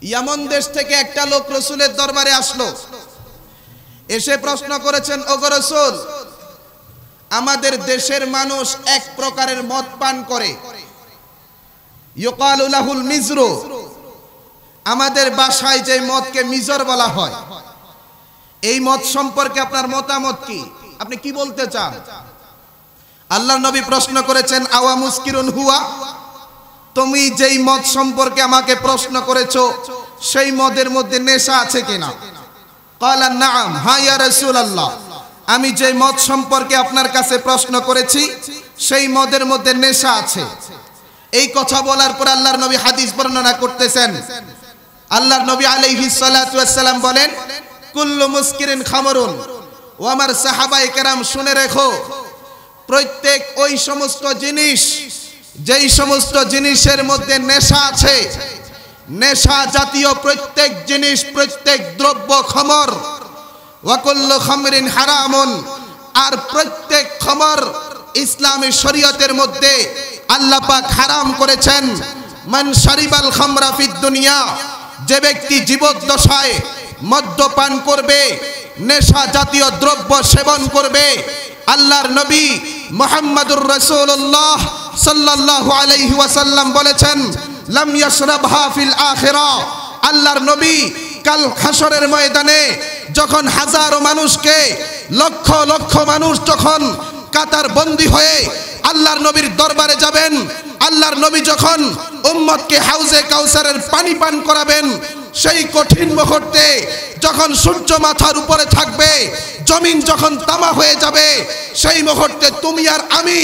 Eamon দেশ থেকে একটা লোক রাসূলের দরবারে আসলো, এসে প্রশ্ন করেছেন, ওগো রাসূল, আমাদের দেশের মানুষ এক প্রকারের মদ পান করে, ইউকালু লাহুল মিজরু, আমাদের ভাষায় যে মদকে মিজর বলা হয়, এই মদ সম্পর্কে আপনার মতামত কি? আপনি কি বলতে চান? আল্লাহর নবী প্রশ্ন করেছেন, আওয়া মুস্কিরুন হুয়া, তুমি যেই মদ সম্পর্কে আমাকে প্রশ্ন করেছো সেই মদের মধ্যে নেশা আছে কিনা? ক্বালা নাআম, হ্যাঁ ইয়া রাসূলুল্লাহ, আমি যে মদ সম্পর্কে আপনার কাছে প্রশ্ন করেছি সেই মদের মধ্যে নেশা আছে। এই কথা বলার পর আল্লাহর নবী হাদিস বর্ণনা করতেছেন। আল্লাহর নবী আলাইহিস সালাতু ওয়াস সালাম বলেন, কুল্লু মুস্কিরিন খামরুন। ও আমার সাহাবায়ে কেরাম, শুনে রেখো, প্রত্যেক ওই সমস্ত জিনিস, যেই সমস্ত জিনিসের মধ্যে নেশা আছে, নেশা জাতীয় প্রত্যেক জিনিস, প্রত্যেক দ্রব্য খমর। ওয়া কুল্লু খামরিন হারামুন, আর প্রত্যেক খমর ইসলামী শরীয়তের মধ্যে আল্লাহ পাক হারাম করেছেন। মান শারিবাল খামরা ফিদ দুনিয়া, যে ব্যক্তি জীবদ্দশায় মদ্যপান করবে, নেশা জাতীয় দ্রব্য সেবন করবে, আল্লাহর নবী মুহাম্মদুর রাসূলুল্লাহ সাল্লাল্লাহু আলাইহি ওয়াসাল্লাম বলেছেন, লাম ইয়াশরাবহা ফিল আখিরা। আল্লাহর নবী কাল হাসরের ময়দানে যখন হাজারো মানুষকে, লক্ষ লক্ষ মানুষ যখন কাতার বন্দী হয়ে আল্লাহর নবীর দরবারে যাবেন, আল্লাহর নবী যখন উম্মতকে হাউজে কাউসারের পানি পান করাবেন, সেই কঠিন মুহূর্তে যখন সূর্য মাথার উপরে থাকবে, জমিন যখন তামা হয়ে যাবে, সেই মুহূর্তে তুমি আর আমি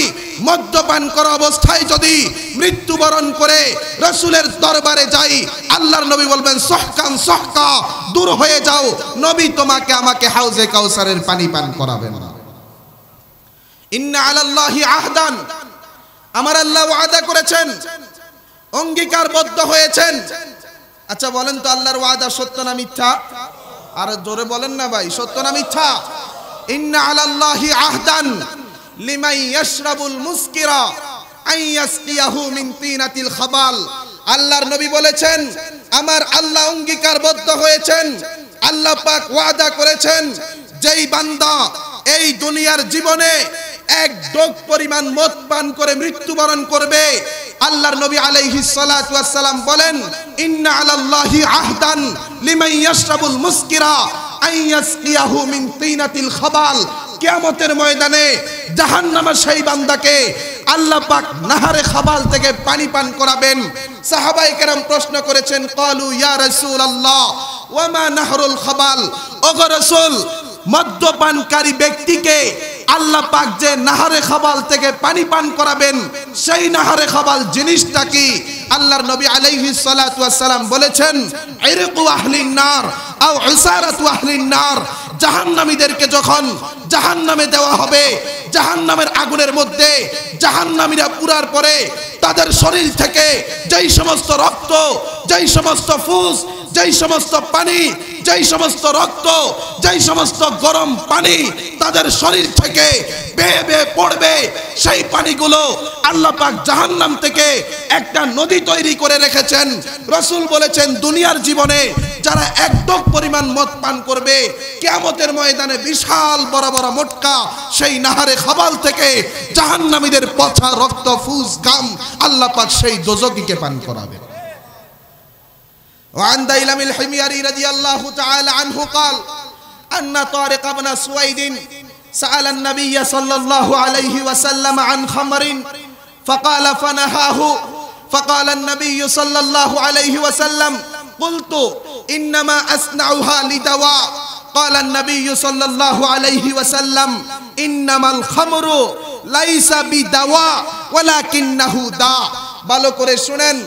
মদ্যপান করা অবস্থায় যদি মৃত্যুবরণ করে রাসূলের দরবারে যাই, আল্লাহর নবী বলবেন, সহকান সহকা, দূর হয়ে যাও, নবী তোমাকে আমাকে হাউজে কাউসারের পানি পান করাবেন না। ইন্না আলাল্লাহি আহদান, আমার আল্লাহ ওয়াদা করেছেন, অঙ্গীকারবদ্ধ হয়েছেন। আচ্ছা বলেন তো, আল্লাহর ওয়াদা সত্য না মিথ্যা? আর জোরে বলেন না ভাই, সত্য না মিথ্যা? ইন্না আলাল্লাহি আহদান লিমান ইয়াশরাবুল মুসকিরা আন ইয়াসকিয়াহু মিন তিনাতিল খাবাল। আল্লাহর নবী বলেছেন, আমার আল্লাহ অঙ্গীকারবদ্ধ হয়েছেন, আল্লাহ পাক ওয়াদা করেছেন, যেই বান্দা এই দুনিয়ার জীবনে এক ডোক পরিমাণ মদ পান করে মৃত্যুবরণ করবে, আল্লাহর নবী আলাইহিস সালাতু ওয়াস সালাম বলেন, ইন্না আলাল্লাহি আহদান লিমান ইয়াশরাবুল মুসকিরা আন ইয়াসকিয়াহু মিন তিনাতিল খাবাল। কিয়ামতের ময়দানে জাহান্নামের সেই বান্দাকে আল্লাহ পাক নাহারে খাবাল থেকে পানি পান করাবেন। সাহাবায়ে কেরাম প্রশ্ন করেছেন, ক্বালু ইয়া রাসূলুল্লাহ ওয়া মা নাহরুল খাবাল, ওগো রাসূল, মদ্যপানকারী ব্যক্তিকে আল্লাহ পাক যে নাহারে খাবাল থেকে পানি পান করাবেন, সেই নাহারে খাবাল জিনিসটা কি? আল্লাহর নবী আলাইহিস সালাতু ওয়াস সালাম বলেছেন, ইরকু আহলিন নার আও উসারাতু আহলিন নার। জাহান্নামীদেরকে যখন জাহান্নামে দেওয়া হবে, জাহান্নামের আগুনের মধ্যে জাহান্নামীরা পুরার পরে তাদের শরীর থেকে যেই সমস্ত রক্ত, যেই সমস্ত ফুস, যেই সমস্ত পানি, যেই সমস্ত রক্ত, যেই সমস্ত গরম পানি তাদের শরীর থেকে বেয়ে বেয়ে পড়বে, সেই পানিগুলো আল্লাহ পাক জাহান্নাম থেকে একটা নদী তৈরি করে রেখেছেন। রাসূল বলেছেন, দুনিয়ার জীবনে যারা এক ডোক পরিমাণ মদ পান করবে, কিয়ামতের ময়দানে বিশাল বড় বড় মোটকা সেই নাহারে খাবাল থেকে জাহান্নামীদের পচা রক্ত, ফুস, গাম আল্লাহ পাক সেই দোজখীকে পান করাবেন। وعن ديلم الحميري رضي الله تعالى عنه قال أن طارق بن سويد سأل النبي صلى الله عليه وسلم عن خمر فقال فنهاه، فقال النبي صلى الله عليه وسلم قلت إنما أصنعها لدواء، قال النبي صلى الله عليه وسلم إنما الخمر ليس بدواء ولكنه داء। ভালো করে শুনেন,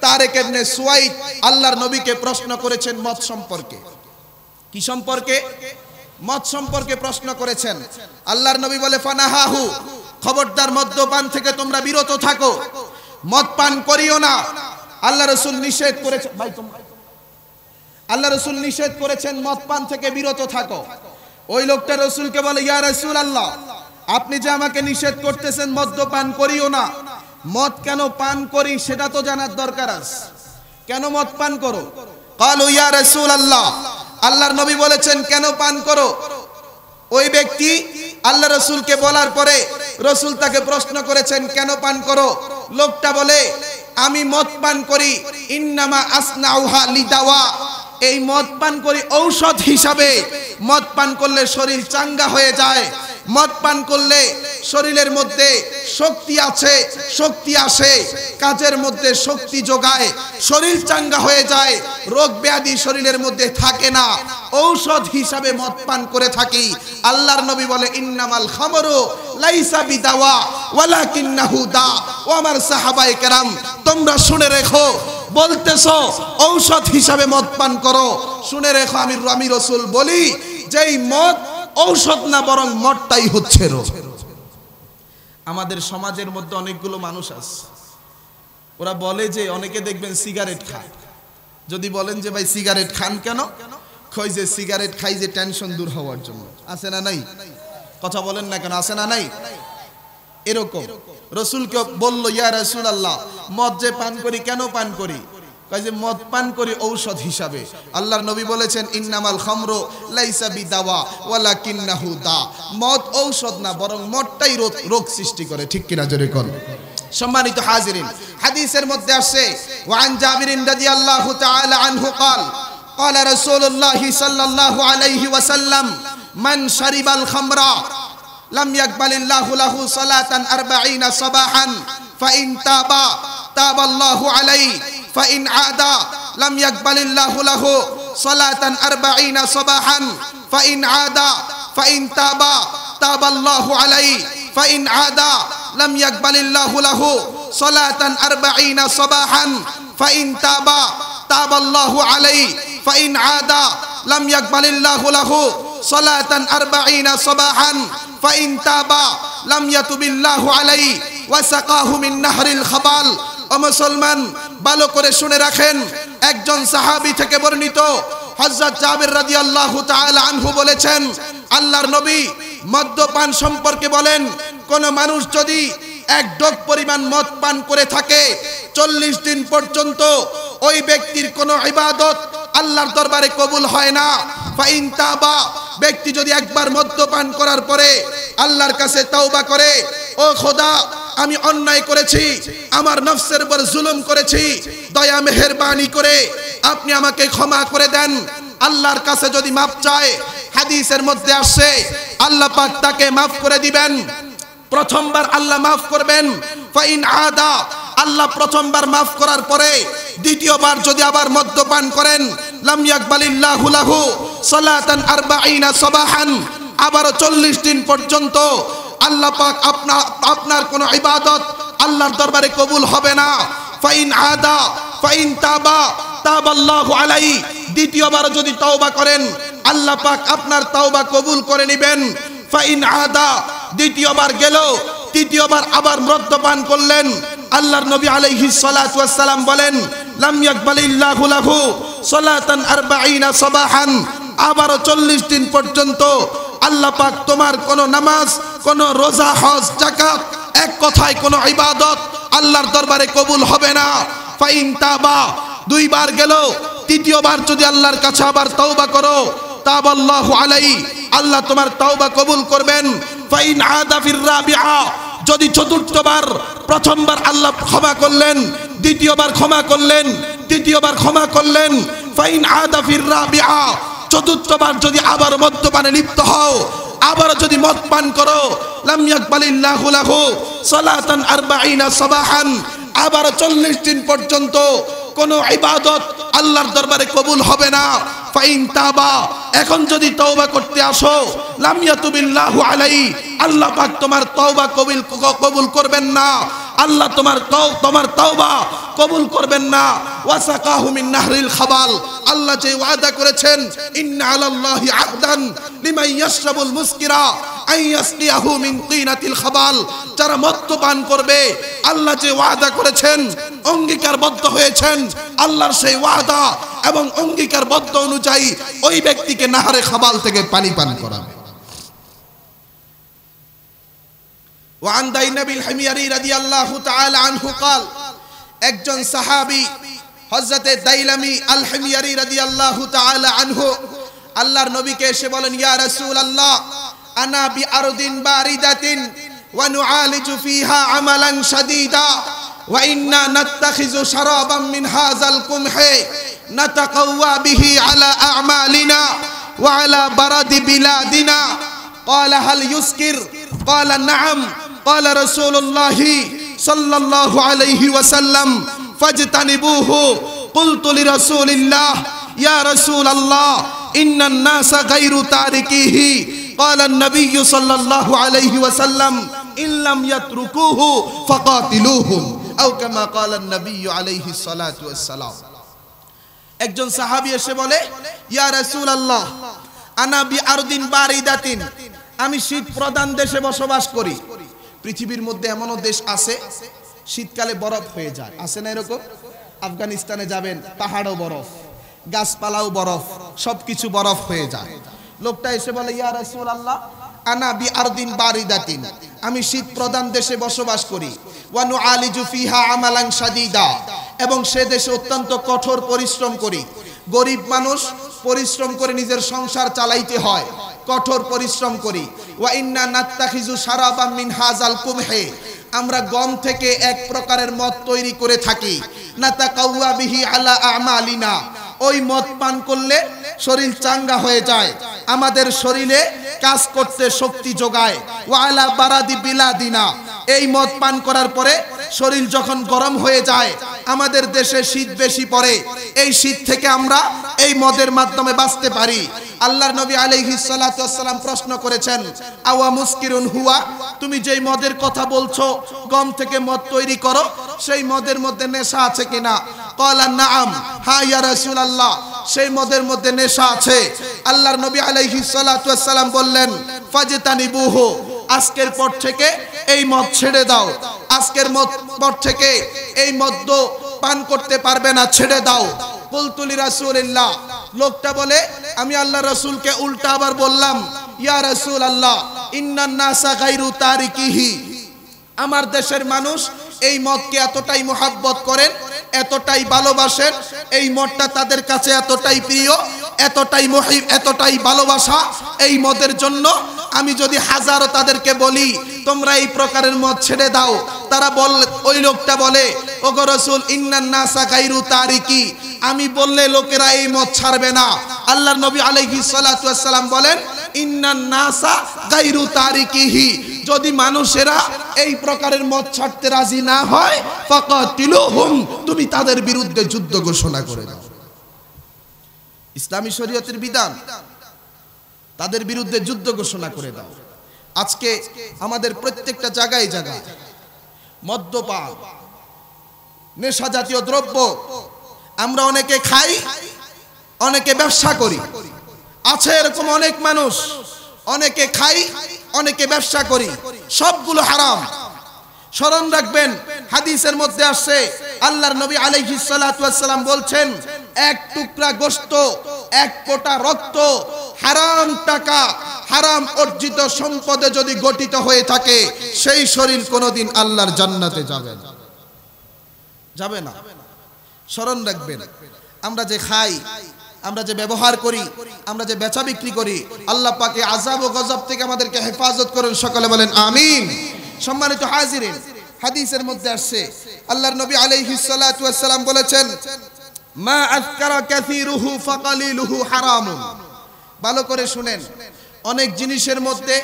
তারেক ইবনে সুয়াইদ আল্লাহর নবীকে প্রশ্ন করেছেন মদ সম্পর্কে। কি সম্পর্কে? মদ সম্পর্কে প্রশ্ন করেছেন। আল্লাহর নবী বলে, ফানাহাহু, খবরদার মদ্যপান থেকে তোমরা বিরত থাকো, মদ পান করিও না। আল্লাহ রাসূল নিষেধ করেছেন, ভাই তোমরা, আল্লাহ রাসূল নিষেধ করেছেন মদ পান থেকে বিরত থাকো। ওই লোকটা রাসূলকে বলে, ইয়া রাসূলুল্লাহ, আপনি যে আমাকে নিষেধ করতেছেন মদ্যপান করিও না, মদ কেন পান করি সেটা তো জানার দরকার আছে। কেন মদ পান করো? ক্বালু ইয়া রাসূলুল্লাহ, আল্লাহর নবী বলেছেন কেন পান করো? ওই ব্যক্তি আল্লাহ রাসূলকে বলার পরে রাসূল তাকে প্রশ্ন করেছেন কেন পান করো? লোকটা বলে আমি মদ পান করি, ইন্নামা আসনাউহা লিদাওয়া, এই মদ পান করি ঔষধ হিসাবে। মদ পান করলে শরীর চাঙ্গা হয়ে যায়, মদ পান করলে শরীরের মধ্যে শক্তি আছে, শক্তি আসে, কাজের মধ্যে শক্তি যোগায়, শরীর চাঙ্গা হয়ে যায়, রোগ ব্যাধি শরীরের মধ্যে থাকে না, ঔষধ হিসাবে মদ পান করে থাকি। আল্লাহর নবী বলে ইন্নামাল খামরু লাইসা বিদাওয়া ওয়ালাকিন্নাহু দা। ও আমার সাহাবায়ে কেরাম, তোমরা শুনে রেখো, বলতেছো ঔষধ হিসাবে মদ পান করো, শুনে রেখো আমি রাসূল বলি যেই মদ ঔষধ না বরং মদটাই হচ্ছে রোগ। আমাদের সমাজের মধ্যে অনেকগুলো মানুষ আছে, ওরা বলে যে অনেকে দেখবেন সিগারেট খায়। যদি বলেন যে ভাই সিগারেট খান কেন, কই যে সিগারেট খাই যে টেনশন দূর হওয়ার জন্য। আছে না নাই? কথা বলেন না কেন, আছে না নাই? এরকম রাসূলকে বলল ইয়া রাসূলুল্লাহ, মদ যে পান করি কেন পান করি? কয় যে মদ পান করি ঔষধ হিসাবে। আল্লাহর নবী বলেছেন ইন্নামাল খামরু লাইসা বিদাওয়া ওয়ালাকিন্নাহু দা, মদ ঔষধ না বরং মদটাই রোগ সৃষ্টি করে। ঠিক কিনা জোরে কোন? সম্মানিত হাজিরিন, হাদিসের মধ্যে আসছে ওয়ান জাবিরিন রাদিয়াল্লাহু তাআলা আনহু قال قال رسول الله صلى الله عليه وسلم من شرب الخمر لم يقبل الله له صلاة 40 صباحا فإن تاب تاب الله عليه فإن عاد لم يقبل الله له صلاة 40 صباحا فإن عاد فإن تاب تاب الله عليه فإن عاد لم يقبل الله له صلاة 40 صباحا فإن تاب تاب الله عليه فإن عاد لم يقبل الله له صلاة 40 صباحا فإن تاب لم يتب الله عليه وسقاه من نهر الخبال। ও মুসলমান, ভালো করে শুনে রাখেন, একজন সাহাবী থেকে বর্ণিত হযরত জাবির রাদিয়াল্লাহু তাআলা আনহু বলেছেন আল্লাহর নবী মদ্যপান সম্পর্কে বলেন, কোন মানুষ যদি এক ডগ পরিমাণ মদ পান করে থাকে 40 দিন পর্যন্ত ওই ব্যক্তির কোনো ইবাদত আল্লাহর দরবারে কবুল হয় না। ফাইন তাবা, ব্যক্তি যদি একবার মদ্যপান করার পরে আল্লাহর কাছে তাওবা করে, ও খোদা আমি অন্যায় করেছি, আমার নফসের উপর জুলুম করেছি, দয়া মেহেরবানি করে আপনি আমাকে ক্ষমা করে দেন, আল্লাহর কাছে যদি মাফ চায়, হাদিসের মধ্যে আসছে আল্লাহ পাক তাকে মাফ করে দিবেন। প্রথমবার আল্লাহ মাফ করবেন। ফাইন আদা, আল্লাহ প্রথমবার মাফ করার পরে দ্বিতীয়বার যদি আবার মদ্যপান করেন, লাম ইয়াকবালিল্লাহু লাহু সালাতান 40 সাবাহান, আবারও 40 দিন পর্যন্ত আল্লাহ পাক আপনার কোনো ইবাদত আল্লাহর দরবারে কবুল হবে না। ফাইন আদা ফাইন তাবা তাবাল্লাহু আলাইহি, দ্বিতীয়বার যদি তওবা করেন আল্লাহ পাক আপনার তওবা কবুল করে নেবেন। ফাইন আদা, দ্বিতীয়বার গেল, তৃতীয়বার আবার মদ্যপান করলেন, আল্লাহর নবী আলাইহিস সালাতু ওয়াস সালাম বলেন লাম ইয়াকবালিল্লাহু লাহু সালাতান 40 সাবাহান, আবারও 40 দিন পর্যন্ত আল্লাহ পাক তোমার কোন নামাজ, কোন রোজা, হজ, যাকাত, এক কথায় কোন ইবাদত আল্লাহর দরবারে কবুল হবে না। ফাইন তাবা, দুইবার গেল, তৃতীয়বার যদি আল্লাহর কাছে আবার তওবা করো, তাবাল্লাহু আলাইহি, আল্লাহ তোমার তওবা কবুল করবেন। ফাইন আদা ফির রাবিআ, যদি চতুর্থবার, প্রথমবার আল্লাহ ক্ষমা করলেন, দ্বিতীয়বার ক্ষমা করলেন, তৃতীয়বার ক্ষমা করলেন, ফাইন আদা ফির রাবিআ, চতুর্থবার যদি আবার মদ্যপানে লিপ্ত হও, আবার যদি মদ পান করো, লাম ইয়াকবালিল্লাহু লাহু সালাতান 40 সাবাহান, আবার 40 দিন পর্যন্ত কোনো ইবাদত আল্লাহর দরবারে কবুল হবে না। ফাইন তাবা, এখন যদি তওবা করতে আসো, লাম ইয়াতুবিল্লাহু আলাইহি, আল্লাহ পাক তোমার তওবা কবুল করবেন না, আল্লাহ তোমার তওবা কবুল করবেন না। ওয়াসাকাহু মিন নাহরিল খাবাল, আল্লাহ যে ওয়াদা করেছেন ইন্না আলাল্লাহি আহদান লিমান ইয়াশরাবুল মুসকিরা আন ইয়াসকিয়াহু মিন তিনাতিল খাবাল, যারা মদ্যপান করবে আল্লাহ যে ওয়াদা করেছেন, অঙ্গীকারবদ্ধ হয়েছেন, আল্লাহর সেই ওয়াদা এবং অঙ্গীকারবদ্ধ অনুযায়ী ওই ব্যক্তিকে নাহরে খাবাল থেকে পানি পান করাবে। ওয়ান দাইনাবিল হিমিয়ারি রাদিয়াল্লাহু তাআলা আনহু قال, একজন সাহাবী হযরতে দাইলামি আল হিময়ারি রাদিয়াল্লাহু তাআলা আনহু আল্লাহর নবীকে এসে বলেন, ইয়া রাসূলুল্লাহ আনা বিআরদিন বারিদাতিন ওয়া নুআলিজু ফিহা আমালান শাদীদা ওয়া ইন্না নাত্তাখিযু শারাবান মিন হাযাল কুমহি নাতাকাওয়া বিহি আলা আ'মালিনা ওয়া আলা বারাদি বিলাদিনা ক্বালা হাল ইউসকির ক্বালা না'আম ক্বালা রাসূলুল্লাহি সাল্লাল্লাহু আলাইহি ওয়াসাল্লাম ফাজতানিবুহু قلت لرسول الله يا رسول الله إن الناس غير تاركيه قال النبي صلى الله عليه وسلم إن لم يتركوه فقاتلوهم أو كما قال النبي عليه الصلاة والسلام একজন সাহাবী এসে বলে, ইয়া রাসূলুল্লাহ আনা বিআরদিন বারিদাতিন, আমি শীত প্রধান দেশে বসবাস করি। পৃথিবীর মধ্যে এমনও দেশ আছে শীতকালে বরফ হয়ে যায়, আছে না এরকম? আফগানিস্তানে যাবেন, পাহাড়ও বরফ, গাছপালাও বরফ, সবকিছু বরফ হয়ে যায়। লোকটা এসে বলে, ইয়া রাসূলুল্লাহ আনা বিআরদিন বারিদাতিন, আমি শীত প্রধান দেশে বসবাস করি। ওয়া নুআলিজু ফিহা আমালান শাদীদা, এবং সে দেশে অত্যন্ত কঠোর পরিশ্রম করি। গরিব মানুষ, পরিশ্রম করে নিজের সংসার চালাইতে হয়, কঠোর পরিশ্রম করি। ওয়া ইন্না নাত্তাখিযু শারাবান মিন হাযাল কুমহি, আমরা গম থেকে এক প্রকারের মদ তৈরি করে থাকি। নাতাকাওয়া বিহি আলা আমালিনা, ওই মদ পান করলে শরীর চাঙ্গা হয়ে যায়, আমাদের শরীরে কাজ করতে শক্তি যোগায়। ওয়া আলা বারাদি বিলাদিনা, এই মদ পান করার পরে শরীর যখন গরম হয়ে যায়, আমাদের দেশে শীত বেশি পড়ে, এই শীত থেকে আমরা এই মদের মাধ্যমে বাঁচতে পারি। আল্লাহর নবী আলাইহিস সালাতু ওয়াস সালাম প্রশ্ন করেছেন, আওয়া মুসকিরুন হুয়া, তুমি যেই মদের কথা বলছো, গম থেকে মদ তৈরি করো, সেই মদের মধ্যে নেশা আছে কিনা? ক্বালা নাআম, হ্যাঁ ইয়া রাসূলুল্লাহ, সেই মদের মধ্যে নেশা আছে। আল্লাহর নবী আলাইহিস সালাতু ওয়াস সালাম বললেন, ফাজতানিবুহু, আজকের পর থেকে এই মদ ছেড়ে দাও, আজকের পর থেকে এই মদ পান করতে পারবে না, ছেড়ে দাও। কুলতু লিরাসূলিল্লাহ, লোকটা বলে, আমি আল্লাহ রাসূলকে উল্টা আবার বললাম, ইয়া রাসূলুল্লাহ ইন্নান নাসা গায়রু তারিকিহি, আমার দেশের মানুষ এই মদকে এতটাই মুহাব্বত করেন, এতটাই ভালোবাসেন, এই মদটা তাদের কাছে এতটাই প্রিয়, এতটাই মুহিব, এতটাই ভালোবাসা এই মদের জন্য, আমি যদি হাজারো তাদেরকে বলি তোমরা এই প্রকারের মদ ছেড়ে দাও, তারা বলে, ওই লোকটা বলে, ওগো রাসূল ইন্নান নাসা গায়রু তারিকি, আমি বললে লোকেরা এই মদ ছাড়বে না। আল্লাহর নবী আলাইহিস সালাতু ওয়াস সালাম বলেন, ইন্নান নাসা গায়রু তারিকিহি, যদি মানুষেরা এই প্রকারের মদ ছাড়তে রাজি না হয়, ফাকাতিলুহুম, তুমি তাদের বিরুদ্ধে যুদ্ধ ঘোষণা করে দাও। ইসলামী শরীয়তের বিধান, তাদের বিরুদ্ধে যুদ্ধ ঘোষণা করে দাও। আজকে আমাদের প্রত্যেকটা জায়গায় জায়গায় মদ্যপান, নেশা জাতীয় দ্রব্য, আমরা অনেকে খাই, অনেকে ব্যবসা করি, আছে এরকম অনেক মানুষ, অনেকে খাই, অনেকে ব্যবসা করি, সবগুলো হারাম। স্মরণ রাখবেন, হাদিসের মধ্যে আসছে, আল্লাহর নবী আলাইহিস সালাতু ওয়াস সালাম বলছেন, এক টুকরা গোশত, এক ফোঁটা রক্ত, হারাম টাকা, হারাম অর্জিত সম্পদে যদি গঠিত হয়ে থাকে, সেই শরীর কোনোদিন আল্লাহর জান্নাতে যাবে না, যাবে না। স্মরণ রাখবেন, আমরা যে খাই, আমরা যে ব্যবহার করি, আমরা যে বেচা বিক্রি করি, আল্লাহ পাকে আযাব ও গজব থেকে আমাদেরকে হেফাজত করেন, সকলে বলেন আমিন। সম্মানিত হাজিরিন, হাদিসের মধ্যে আসছে, আল্লাহর নবী আলাইহিস সালাতু ওয়াস সালাম বলেছেন, মা আযকারা কাসীরুহু ফাকালিলুহু হারামুন। ভালো করে শুনেন, অনেক জিনিসের মধ্যে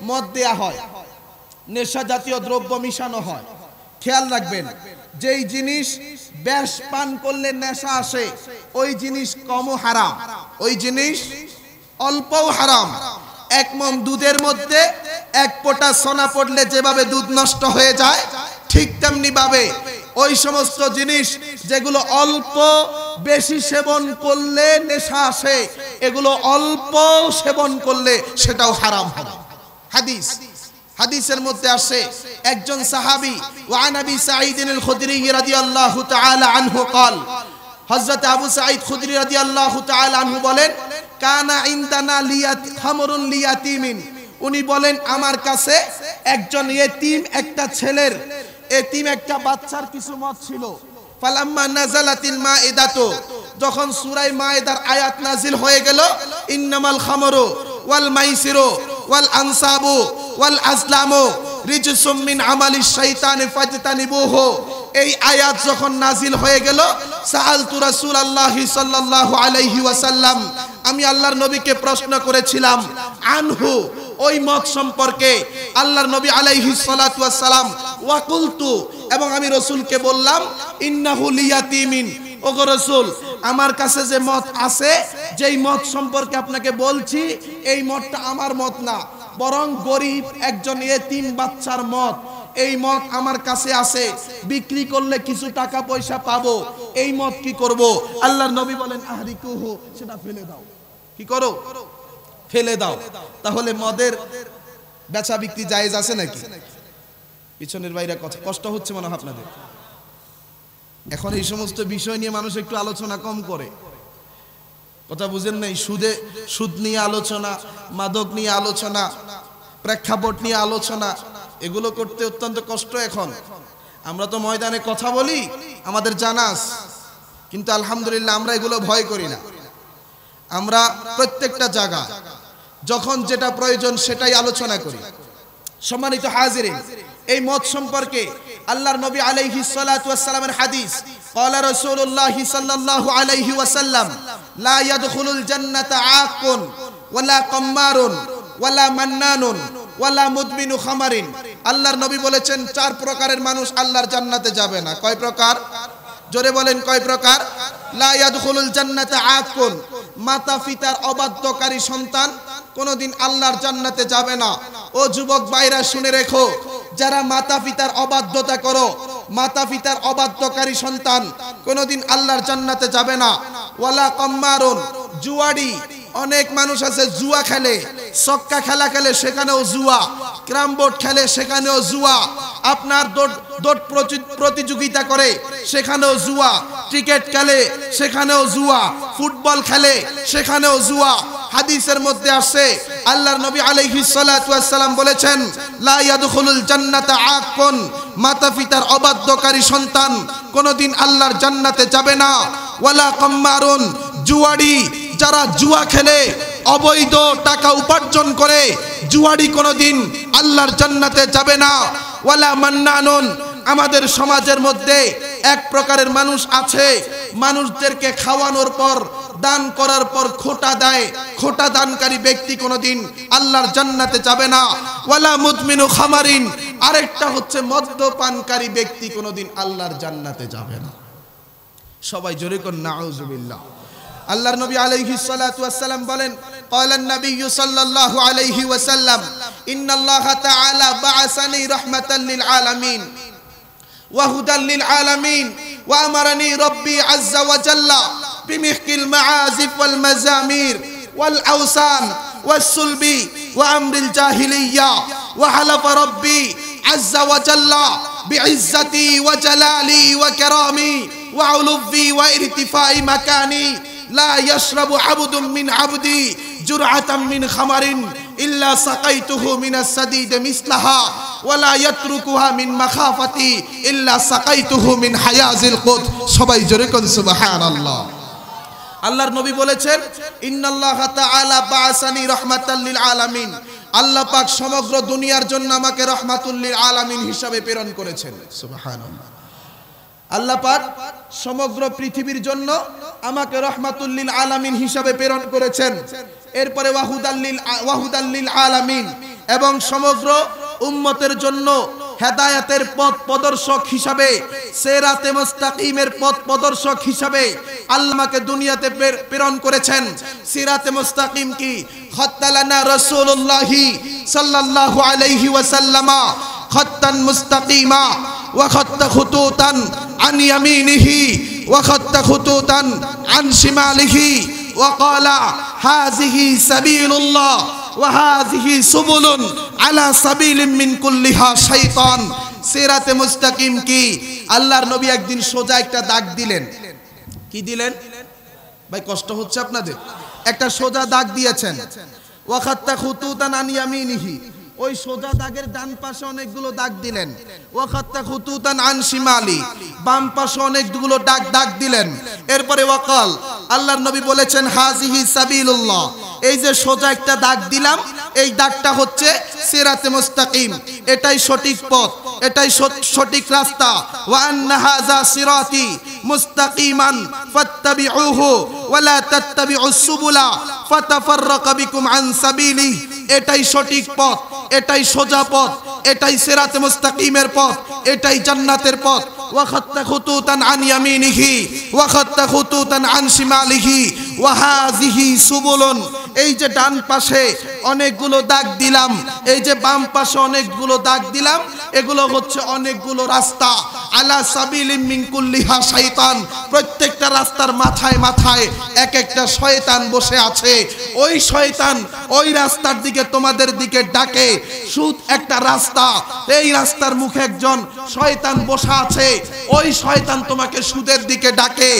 মদ দেয়া হয়, নেশা জাতীয় দ্রব্য মিশানো হয়, খেয়াল রাখবেন, যেই জিনিস বেশ পান করলে নেশা আসে, ওই জিনিস কমও হারাম, ওই জিনিস অল্পও হারাম। এক মণ দুধের মধ্যে এক ফোঁটা সোনা পড়লে যেভাবে দুধ নষ্ট হয়ে যায়, ঠিক তেমনি ভাবে ওই সমস্ত জিনিস যেগুলো অল্প বেশি সেবন করলে নেশা আসে, এগুলো অল্প সেবন করলে সেটাও হারাম হবে। হাদিস, হাদিসের মধ্যে আসে, একজন সাহাবী, ওয়া নবী সাঈদ আল খুদরি রাদিয়াল্লাহু তাআলা আনহু قال, হযরত আবু সাঈদ খুদরি রাদিয়াল্লাহু তাআলা আনহু বলেন, কানা ইনদানা লিয়াত খামরুন লিয়াতিমিন, উনি বলেন, আমার কাছে একজন ইতিম, একটা ছেলের, এতিম একটা বাচ্চার কিছু মদ ছিল। ফালাম্মা নাযালাতিল মাইদাতু, যখন সূরা মাইদার আয়াত নাজিল হয়ে গেল, ইন্নামাল খামরু ওয়াল মাইসিরু ওয়াল আনসাবু ওয়াল আজলামু রিজসুম মিন আমালিশ শাইতানি ফাজতানিবুহু, এই আয়াত যখন নাজিল হয়ে গেল, সাআলতু রাসূলুল্লাহি সাল্লাল্লাহু আলাইহি ওয়াসাল্লাম, আমি আল্লাহর নবীকে প্রশ্ন করেছিলাম, আনহু, ওই মত সম্পর্কে আল্লাহর নবী আলাইহিস সালাতু ওয়াস সালাম, ওয়া কুলতু, এবং আমি রাসূলকে বললাম, ইন্নাহু লিয়াতিমিন, ওগো রাসূল, আমার কাছে যে মত আছে, যেই মত সম্পর্কে আপনাকে বলছি, এই মতটা আমার মত না, বরং গরিব একজন ইয়েতিম বাচ্চার মত। এই মত আমার কাছে আছে, বিক্রি করলে কিছু টাকা পয়সা পাবো, এই মত কি করব? আল্লাহর নবী বলেন, আহরিকুহু, সেটা ফেলে দাও। কি করো? ফেলে দাও। তাহলে মদের বেচা বিক্রি জায়েজ আছে নাকি? পিছনের বাইরে কষ্ট হচ্ছে মনে হয় আপনাদের। এখন এই সমস্ত বিষয় নিয়ে মানুষ একটু আলোচনা কম করে, কথা বুঝেন নাই? সুদ নিয়ে আলোচনা, মাদক নিয়ে আলোচনা, প্রেক্ষাপট নিয়ে আলোচনা, এগুলো করতে অত্যন্ত কষ্ট। এখন আমরা তো ময়দানে কথা বলি, আমাদের জানাস, কিন্তু আলহামদুলিল্লাহ আমরা এগুলো ভয় করি না। আমরা প্রত্যেকটা জায়গা যখন যেটা প্রয়োজন সেটাই আলোচনা করি। সম্মানিত হাজিরিন, এই মত সম্পর্কে আল্লাহর নবী আলাইহিস সালাতু ওয়াস সালামের হাদিস, ক্বালা রাসূলুল্লাহি সাল্লাল্লাহু আলাইহি ওয়াসাল্লাম, লা ইয়াদখুলুল জান্নাতা আকুন ওয়ালা কাম্মারুন ওয়ালা মান্নানুন ওয়ালা মুদমিনু খামারিন। আল্লাহর নবী বলেছেন, চার প্রকারের মানুষ আল্লাহর জান্নাতে যাবে না। কয় প্রকার? জোরে বলেন, কয় প্রকার? লা ইয়াদখুলুল জান্নাতা আকুন, মাতা পিতার অবাধ্যকারী সন্তান কোনদিন আল্লাহর জান্নাতে যাবে না। ও যুবক ভাইরা শুনে রেখো, যারা মাতা পিতার অবাধ্যতা করো, মাতা পিতার অবাধ্যকারী সন্তান কোনদিন আল্লাহর জান্নাতে যাবে না। ওয়ালা কাম্মারুন, জুয়াড়ি, অনেক মানুষ আছে জুয়া খেলে, ছক্কা খেলা খেলে, সেখানেও জুয়া, ক্যারাম বোর্ড খেলে, সেখানেও জুয়া, আপনার দৌড় প্রতিযোগিতা করে, সেখানেও জুয়া, ক্রিকেট খেলে, সেখানেও জুয়া, ফুটবল খেলে, সেখানেও জুয়া। হাদিসের মধ্যে আসছে, আল্লাহর নবী আলাইহিস সালাতু ওয়াস সালাম বলেছেন, লা ইয়াদখুলুল জান্নাতা আকুন, মাতা পিতার অবাধ্যকারী সন্তান কোনদিন আল্লাহর জান্নাতে যাবে না। ওয়ালা কাম্মারুন, জুয়াড়ি, যারা জুয়া খেলে, অবৈধ টাকা উপার্জন করে, জুয়াড়ি কোনদিন আল্লাহর জান্নাতে যাবে না। ওয়ালা মান্নানুন, আমাদের সমাজের মধ্যে এক প্রকারের মানুষ আছে, মানুষদেরকে খাওয়ানোর পর, দান করার পর খোটা দেয়, খোটা দানকারী ব্যক্তি কোনদিন আল্লাহর জান্নাতে যাবে না। ওয়ালা মুদমিনু খামারিন, আরেকটা হচ্ছে মদ্যপানকারী ব্যক্তি কোনদিন আল্লাহর জান্নাতে যাবে না। সবাই জোরে কোন নাউজুবিল্লাহ। আল্লাহর নবী আলাইহিস সালাতু ওয়াস সালাম বলেন, ক্বালান নাবিয়্যু সাল্লাল্লাহু আলাইহি ওয়াসাল্লাম, ইন্নাল্লাহা তাআলা বা'আসানি রাহমাতাল লিল আলামিন ওয়া হুদাল লিল আলামিন ওয়া আমারানি রাব্বি আযজা ওয়া জাল্লা বিমিহকিল মাআজিফ ওয়াল মাযামির ওয়াল আওসান ওয়াস সুলবি ওয়া আমরিল জাহিলিয়্যা ওয়া হালাফা রাব্বি আযজা ওয়া জাল্লা বিইজ্জাতি ওয়া জালালি ওয়া কারামি ওয়া উলুফি ওয়া ইরতিফাই মাকানি লা ইয়াশরাবু আবদুম মিন আবদি জুরআতাম মিন খামারিন ইল্লা সাকাইতুহু মিনাস সাদিদ মিসলাহা ওয়া লা ইয়াতরুকুহা মিন মাখাফাতি ইল্লা সাকাইতুহু মিন হায়াজিল কুত। সবাই জোরে কোন সুবহানাল্লাহ। আল্লাহর নবী বলেছেন, ইন্নাল্লাহা তাআলা বা'আসানি রাহমাতাল লিল আলামিন, আল্লাহ পাক সমগ্র দুনিয়ার জন্য আমাকে রাহমাতুল লিল আলামিন হিসাবে প্রেরণ করেছেন। সুবহানাল্লাহ। আল্লাহ পাক সমগ্র পৃথিবীর জন্য আমাকে রাহমাতুল লিল আলামিন হিসাবে প্রেরণ করেছেন। এরপরে ওয়াহুদাল লিল আলামিন, এবং সমগ্র উম্মতের জন্য হেদায়েতের পথ প্রদর্শক হিসাবে, সিরাতে মুস্তাকিমের পথ প্রদর্শক হিসাবে আল্লাহকে দুনিয়াতে প্রেরণ করেছেন। সিরাতে মুস্তাকিম কি? খাত্তালানা রাসূলুল্লাহি সাল্লাল্লাহু আলাইহি ওয়াসাল্লামা খাত্তান মুস্তাকিমা ওয়া খাত্তা খুতুতান আন ইয়ামিনিহি ওয়া খাত্তা খুতুতান আন শিমালিহি ওয়া ক্বালা হাযিহি সাবিলুল্লাহ ওয়া হাযিহি সুবুলুন আলা সাবিলিন মিন কুল্লিহা শাইতান। সিরাতে মুস্তাকিম কি? আল্লাহর নবী একদিন সোজা একটা দাগ দিলেন। কি দিলেন ভাই? কষ্ট হচ্ছে আপনাদের? একটা সোজা দাগ দিয়েছেন। ওয়া খাত্তা খুতুতান আন ইয়ামিনিহি, ওই সোজা দাগের ডান পাশে অনেকগুলো দাগ দিলেন, ওয়াখাত্তা খুতুতান আন শিমালি, বাম পাশে অনেকগুলো দাগ দিলেন। এরপরে ওয়াকাল, আল্লাহর নবী বলেছেন হাজিহি সাবিলুল্লাহ, এই যে সোজা একটা দাগ দিলাম, এই দাগটা হচ্ছে সিরাতে মুস্তাকিম, এটাই সঠিক পথ, এটাই সঠিক রাস্তা। ওয়া আন্না হাযা সিরাতি মুস্তাকিমান ফাত্তাবিউহু ওয়া লা তাত্তাবিউস সুবুলা ফাতাফাররাকা বিকুম আন সাবিলি, এটাই সঠিক পথ, এটাই সোজা পথ, এটাই সিরাতে মুস্তাকিমের পথ, এটাই জান্নাতের পথ। ওয়া খাত্তা খুতুতান আন ইয়ামিনিহি ওয়া খাত্তা খুতুতান আন শিমালিহি ওয়া হাযিহি সুবুলুন, এই যে ডান পাশে অনেকগুলো দাগ দিলাম, এই যে বাম পাশে অনেকগুলো দাগ দিলাম, এগুলো হচ্ছে অনেকগুলো রাস্তা। আলা সাবিলিম মিন কুল্লিহা শাইতান, প্রত্যেকটা রাস্তার মাথায় মাথায় এক একটা শয়তান বসে আছে। ওই শয়তান ওই রাস্তার দিকে তোমাদের দিকে ডাকে। সুদ একটা রাস্তা, এই রাস্তার মুখে একজন শয়তান বসা আছে, ওই শয়তান তোমাকে সুদের দিকে ডাকে।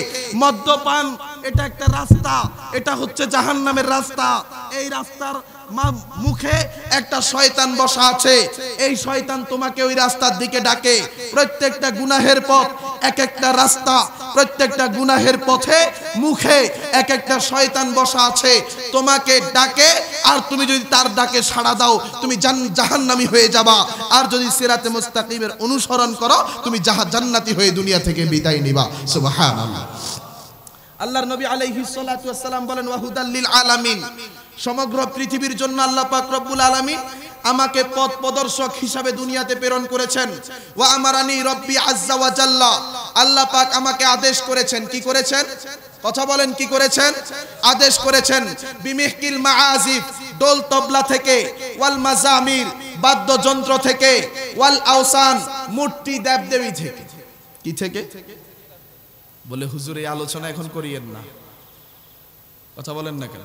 মদ্যপান এটা একটা রাস্তা, এটা হচ্ছে জাহান্নামের রাস্তা, এই রাস্তার মুখে একটা শয়তান বসা আছে, এই শয়তান তোমাকে ওই রাস্তার দিকে ডাকে। প্রত্যেকটা গুনাহের পথ এক একটা রাস্তা, প্রত্যেকটা গুনাহের পথে মুখে এক একটা শয়তান বসা আছে, তোমাকে ডাকে। আর তুমি যদি তার ডাকে সাড়া দাও তুমি জাহান্নামী হয়ে যাবা, আর যদি সিরাতে মুস্তাকিমের অনুসরণ করো তুমি জান্নাতি হয়ে দুনিয়া থেকে বিদায় নিবা। সুবহানাল্লাহ। আল্লাহর নবী আলাইহিস সালাতু ওয়াস সালাম বলেন ওয়াহুদাল লিল আলামিন, সমগ্র পৃথিবীর জন্য আল্লাহ পাক রব্বুল আলামিন আমাকে পথ প্রদর্শক হিসাবে দুনিয়াতে প্রেরণ করেছেন। ওয়া আমারানি রব্বি আজ্জা ওয়া জাল্লা, আল্লাহ পাক আমাকে আদেশ করেছেন, কি করেছেন? কথা বলেন, কি করেছেন? আদেশ করেছেন। বিমিহকিল মাআজিফ, ডোল তবলা থেকে, ওয়াল মাজামির, বাদ্যযন্ত্র থেকে, ওয়াল আওসান, মূর্তি দেবদেবী থেকে। কি থেকে? বলে হুজুর এই আলোচনা এখন করিয়েন না। কথা বলেন না কেন?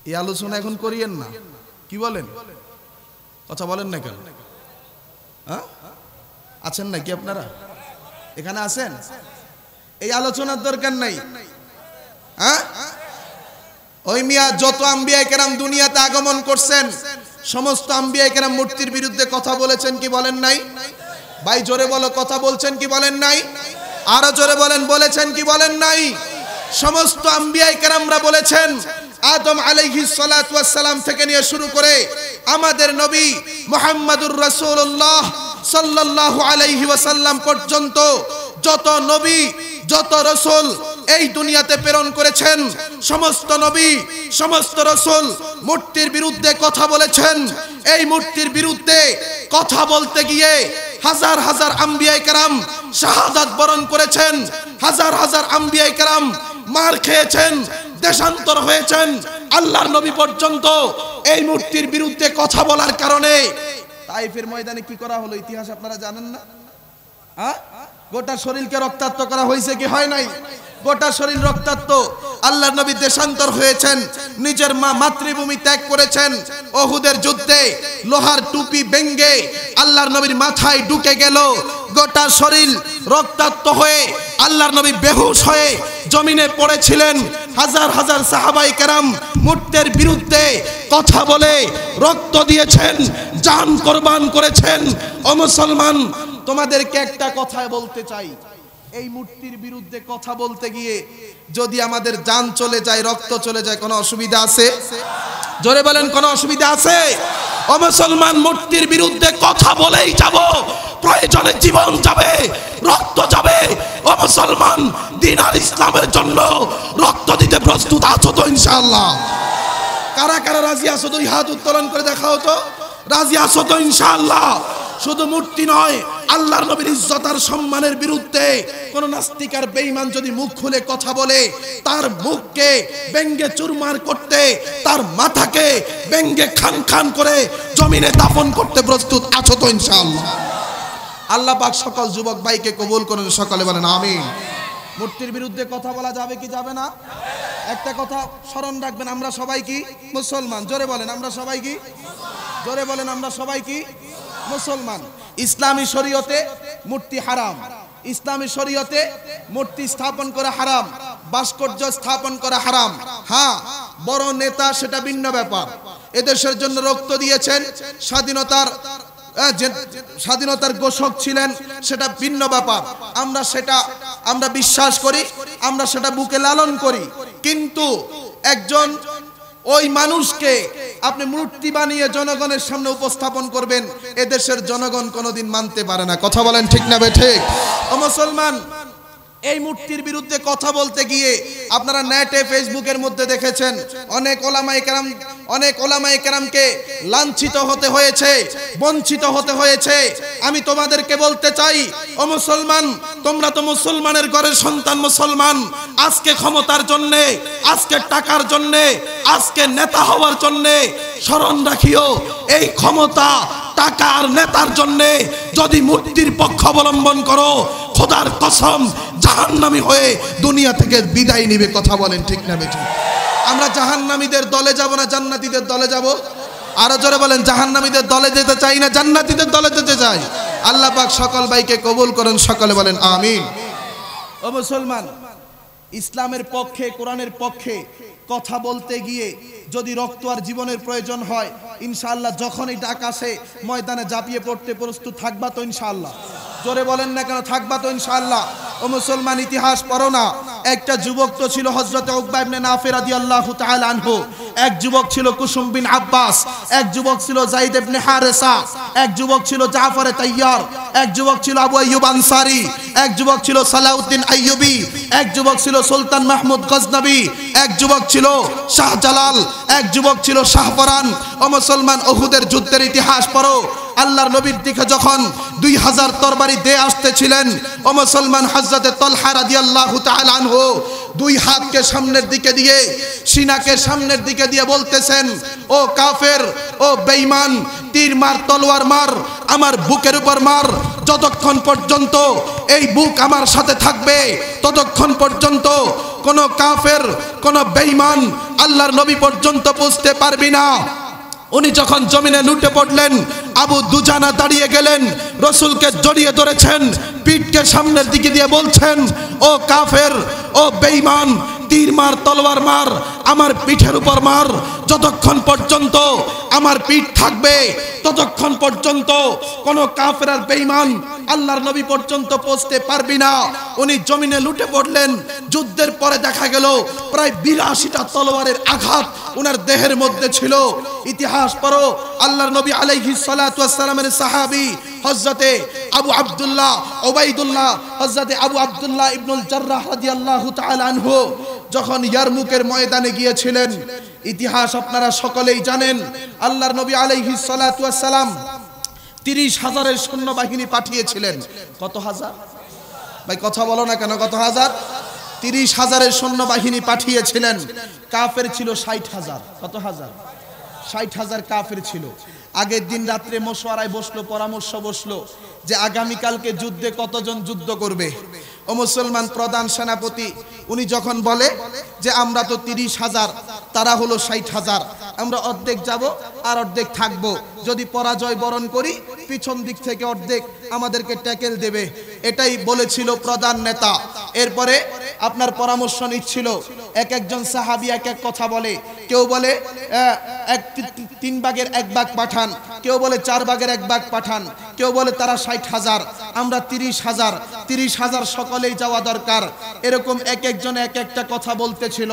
এই আলোচনা এখন করিয়েন না, কি বলেন? কথা বলেন না কেন? আছেন নাকি আপনারা? এখানে আছেন? এই আলোচনার দরকার নাই। ওই মিয়া যত আম্বিয়া কেরাম দুনিয়াতে আগমন করছেন, সমস্ত আম্বিয়া কেরাম মূর্তির বিরুদ্ধে কথা বলেছেন কি বলেন নাই? ভাই জোরে বলো, কথা বলছেন কি বলেন নাই? আরো জোরে বলেন, বলেছেন কি বলেন নাই? সমস্ত আম্বিয়া কেরামরা বলেছেন। আদম আলাইহিস সালাতু ওয়াস সালাম থেকে নিয়ে শুরু করে আমাদের নবী মুহাম্মাদুর রাসূলুল্লাহ সাল্লাল্লাহু আলাইহি ওয়াসাল্লাম পর্যন্ত যত নবী যত রাসূল এই দুনিয়াতে প্রেরণ করেছেন, সমস্ত নবী সমস্ত রাসূল মূর্তির বিরুদ্ধে কথা বলেছেন। এই মূর্তির বিরুদ্ধে কথা বলতে গিয়ে হাজার হাজার আম্বিয়া কেরাম শাহাদাত বরণ করেছেন, হাজার হাজার আম্বিয়া কেরাম মার খেয়েছেন, দেশান্তর হয়েছেন। আল্লাহর নবী পর্যন্ত এই মূর্তির বিরুদ্ধে কথা বলার কারণে তাইফের ময়দানে কি করা হলো ইতিহাস আপনারা জানেন না? গোটা শরীরকে রক্তাক্ত করা হয়েছে কি হয় নাই? গোটা শরীর রক্তাক্ত। আল্লাহর নবী দেশান্তর হয়েছেন, নিজের মাতৃভূমি ত্যাগ করেছেন। ওহুদের যুদ্ধে লোহার টুপি ভেঙে আল্লাহর নবীর মাথায় ঢুকে গেল, গোটা শরীর রক্তাক্ত হয়ে আল্লাহর নবী বেহুশ হয়ে জমিনে পড়েছিলেন। হাজার হাজার সাহাবায়ে কেরাম মূর্তির বিরুদ্ধে কথা বলে রক্ত দিয়েছেন, জান কুরবান করেছেন। ও মুসলমান, তোমাদেরকে একটা কথা বলতে চাই, এই মূর্তির বিরুদ্ধে কথা বলতে গিয়ে যদি আমাদের জান চলে যায়, রক্ত চলে যায়, কোনো অসুবিধা আছে? জোরে বলেন, কোনো অসুবিধা আছে? ও মুসলমান, মূর্তির বিরুদ্ধে কথা বলেই যাব, প্রয়োজনে জীবন যাবে, রক্ত যাবে। ও মুসলমান, দ্বীন আর ইসলামের জন্য রক্ত দিতে প্রস্তুত আছো তো ইনশাআল্লাহ? কারা কারা রাজি আছো? দুই হাত উত্তোলন করে দেখাও তো, রাজি আছো তো ইনশাআল্লাহ? শুধু মূর্তি নয়, আল্লাহর নবীর ইজ্জত আর সম্মানের বিরুদ্ধে কোন নাস্তিক আর বেঈমান যদি মুখ খুলে কথা বলে, তার মুখকে ব্যঙ্গে চুরমার করতে, তার মাথাকে ব্যঙ্গে খান খান করে জমিনে দাফন করতে প্রস্তুত আছো তো ইনশাআল্লাহ? আল্লাহ পাক সকল যুবক ভাইকে কবুল করেন, সকলে বলেন আমিন। মূর্তির বিরুদ্ধে কথা বলা যাবে কি যাবে না? একটা কথা স্মরণ রাখবেন, আমরা সবাই কি মুসলমান? জোরে বলেন, আমরা সবাই কি? জোরে বলেন, আমরা সবাই কি মুসলমান? ইসলামী শরীয়তে মূর্তি হারাম, ইসলামী শরীয়তে মূর্তি স্থাপন করা হারাম, ভাস্কর্য স্থাপন করা হারাম। হ্যাঁ, বড় নেতা সেটা ভিন্ন ব্যাপার, এদেশের জন্য রক্ত দিয়েছেন, স্বাধীনতার ঘোষক ছিলেন, সেটা ভিন্ন ব্যাপার। আমরা বিশ্বাস করি, আমরা সেটা বুকে লালন করি। কিন্তু একজন ওই মানুষকে আপনি মূর্তি বানিয়ে জনগণের সামনে উপস্থাপন করবেন, এদেশের জনগণ কোনোদিন মানতে পারে না। কথা বলেন ঠিক না ঠিক? ও মুসলমান, এই মূর্তির বিরুদ্ধে কথা বলতে গিয়ে আপনারা নেটে ফেসবুকের মধ্যে দেখেছেন অনেক ওলামায়ে কেরামকে লাঞ্ছিত হতে হয়েছে, বঞ্চিত হতে হয়েছে। আমি তোমাদেরকে বলতে চাই, ও মুসলমান, তোমরা তো মুসলমানের ঘরের সন্তান মুসলমান। আজকে ক্ষমতার জন্যে, আজকে টাকার জন্যে, আজকে নেতা হওয়ার জন্যে স্মরণ রাখিও, এই ক্ষমতা, টাকা আর নেতার জন্যে যদি মূর্তির পক্ষ অবলম্বন করো, খোদার কসম জাহান্নামী হয়ে দুনিয়া থেকে বিদায় নিবে। কথা বলেন ঠিক না বেঠিক? আমরা জাহান্নামীদের দলে যাব না জান্নাতীদের দলে যাব? আরো জোরে বলেন, জাহান্নামীদের দলে যেতে চাই না জান্নাতীদের দলে যেতে চাই? আল্লাহ পাক সকল ভাইকে কবুল করেন, সকলে বলেন আমিন। ও মুসলমান, ইসলামের পক্ষে, কোরআনের পক্ষে কথা বলতে গিয়ে যদি রক্ত আর জীবনের প্রয়োজন হয়, ইনশাআল্লাহ যখনই ডাক আসে ময়দানে ঝাঁপিয়ে পড়তে প্রস্তুত থাকবা তো ইনশাআল্লাহ? জোরে বলেন না কেন, থাকবা তো ইনশাআল্লাহ? ও মুসলমান, ইতিহাস পড়ো না। একটা যুবক তো ছিল হযরত উকবা ইবনে নাফি রাদিয়াল্লাহু তাআলা আনহু, এক যুবক ছিল কুসুম বিন আব্বাস, এক যুবক ছিল যায়েদ ইবনে হারেসা, এক যুবক ছিল জাফর তাইয়ার, এক যুবক ছিল আবু আইয়ুব আনসারী, এক যুবক ছিল সালাউদ্দিন আইয়ুবী, এক যুবক ছিল সুলতান মাহমুদ গজনবী, এক যুবক ছিল শাহজালাল, এক যুবক ছিল শাহপরান। ও মুসলমান, উহুদের যুদ্ধের ইতিহাস পড়ো। আল্লাহর নবীর দিকে যখন 2000 তরবারি দিয়ে আসতেছিলেন, ও মুসলমান, হযরতে তালহা রাদিয়াল্লাহু তাআলা আনহু দুই হাতকে সামনের দিকে দিয়ে, সিনাকে সামনের দিকে দিয়ে বলতেছেন, ও কাফের, ও বেঈমান, তীর মার, তলোয়ার মার, আমার বুকের উপর মার। যতক্ষণ পর্যন্ত এই বুক আমার সাথে থাকবে, ততক্ষণ পর্যন্ত কোন কাফের, কোন বেঈমান আল্লাহর নবী পর্যন্ত পৌঁছতে পারবি না। উনি যখন জমিনে লুটে পড়লেন, আবু দুজানা দাঁড়িয়ে গেলেন, রাসূলকে জড়িয়ে ধরেছেন, পিঠকে সামনের দিকে দিয়ে বলছেন, ও কাফের, ও বেঈমান, তীর মার, তলোয়ার মার, আমার পিঠের উপর মার। যতক্ষণ পর্যন্ত আমার পিঠ থাকবে, ততক্ষণ পর্যন্ত কোন কাফের আর বেঈমান আল্লাহর নবী পর্যন্ত পৌঁছতে পারবি না। উনি জমিনে লুটে পড়লেন। যুদ্ধের পরে দেখা গেল প্রায় 82টা তলোয়ারের আঘাত উনার দেহের মধ্যে ছিল। ইতিহাস পড়ো, আল্লাহর নবী আলাইহিস সালাতু ওয়াস সালামের সাহাবী হযরতে আবু আব্দুল্লাহ উবাইদুল্লাহ, হযরতে আবু আব্দুল্লাহ ইবনুল জাররাহ রাদিয়াল্লাহু তাআলা আনহু যখন ইয়ারমুকের ময়দানে গিয়েছিলেন, ইতিহাস আপনারা সকলেই জানেন, আল্লাহর নবী আলাইহিস সালাতু ওয়াস সালাম 30,000-এর সৈন্যবাহিনী পাঠিয়েছিলেন। কত হাজার? ভাই কথা বলো না কেন, কত হাজার? 30,000-এর সৈন্যবাহিনী পাঠিয়েছিলেন। কাফের ছিল 60,000। কত হাজার? 60,000 কাফের ছিল। আগের দিন রাত্রে মশওয়ারায় বসলো, পরামর্শ বসলো যে আগামীকালকে যুদ্ধে কতজন যুদ্ধ করবে। ও মুসলমান, প্রধান সেনাপতি উনি যখন বলে যে আমরা তো 30,000, তারা হলো 60,000, আমরা অর্ধেক যাব আর অর্ধেক থাকবো, যদি পরাজয় বরণ করি পিছন দিক থেকে অর্ধেক আমাদেরকে ট্যাকেল দেবে, এটাই বলেছিল প্রধান নেতা। এরপরে আপনার পরামর্শ নিচ্ছিল, এক একজন সাহাবী এক এক কথা বলে। কেউ বলে 3 ভাগের 1 ভাগ পাঠান, কেউ বলে 4 ভাগের 1 ভাগ পাঠান, কেউ বলে তারা 60,000, আমরা 30,000, 30,000 সকলেই যাওয়া দরকার। এরকম এক একজন এক একটা কথা বলতেছিল।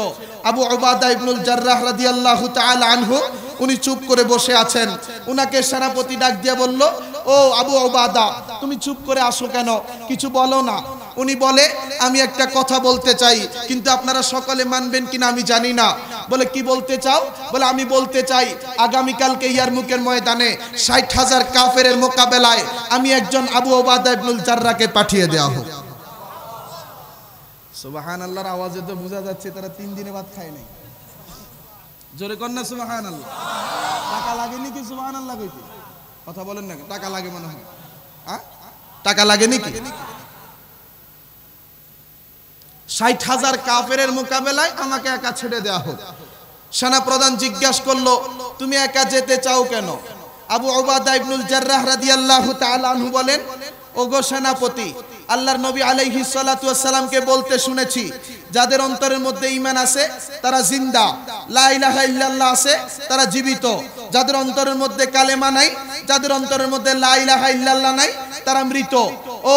আবু উবাদা ইবনুল জাররাহ রাদিয়াল্লাহু তাআলা আনহু উনি চুপ করে বসে আছেন। উনাকে সেনাপতি ডাক দিয়ে বলল, ও আবু উবাদা, তুমি চুপ করে আসো কেন, কিছু বলো না। উনি বলে, আমি একটা কথা বলতে চাই, কিন্তু আপনারা সকলে মানবেন কিনা আমি জানি না। বলে, কি বলতে চাও? বলে, আমি বলতে চাই আগামীকালকে ইয়ারমুকের ময়দানে 60,000 কাফেরের মোকাবেলায় আমি একজন আবু উবাদা ইবনুল জাররাহকে পাঠিয়ে দেওয়া হোক। সুবহানাল্লাহর আওয়াজে তো বোঝা যাচ্ছে তারা 3 দিনে ভাত খায় নাই। জোরে কর না সুবহানাল্লাহ। টাকা লাগেনি কি সুবহানাল্লাহ কইতে? কথা বলেন না, টাকা লাগে মনে হয়? হ্যাঁ, টাকা লাগেনি কি? 60,000 কাফেরের মোকাবেলায় আমাকে একা ছেড়ে দেওয়া হোক। সেনাপ্রধান জিজ্ঞাসা করলো, তুমি একা যেতে চাও কেন? আবু উবাদা ইবনুল জাররাহ রাদিয়াল্লাহু তাআলা আনহু বলেন, ওগো সেনাপতি, আল্লাহর নবী আলাইহিস সালাতু ওয়াস সালামকে বলতে শুনেছি, যাদের অন্তরের মধ্যে ঈমান আছে তারা জিন্দা, লা ইলাহা ইল্লাল্লাহ আছে তারা জীবিত। যাদের অন্তরের মধ্যে কালেমা নাই, যাদের অন্তরের মধ্যে লা ইলাহা ইল্লাল্লাহ নাই, তারা মৃত। ও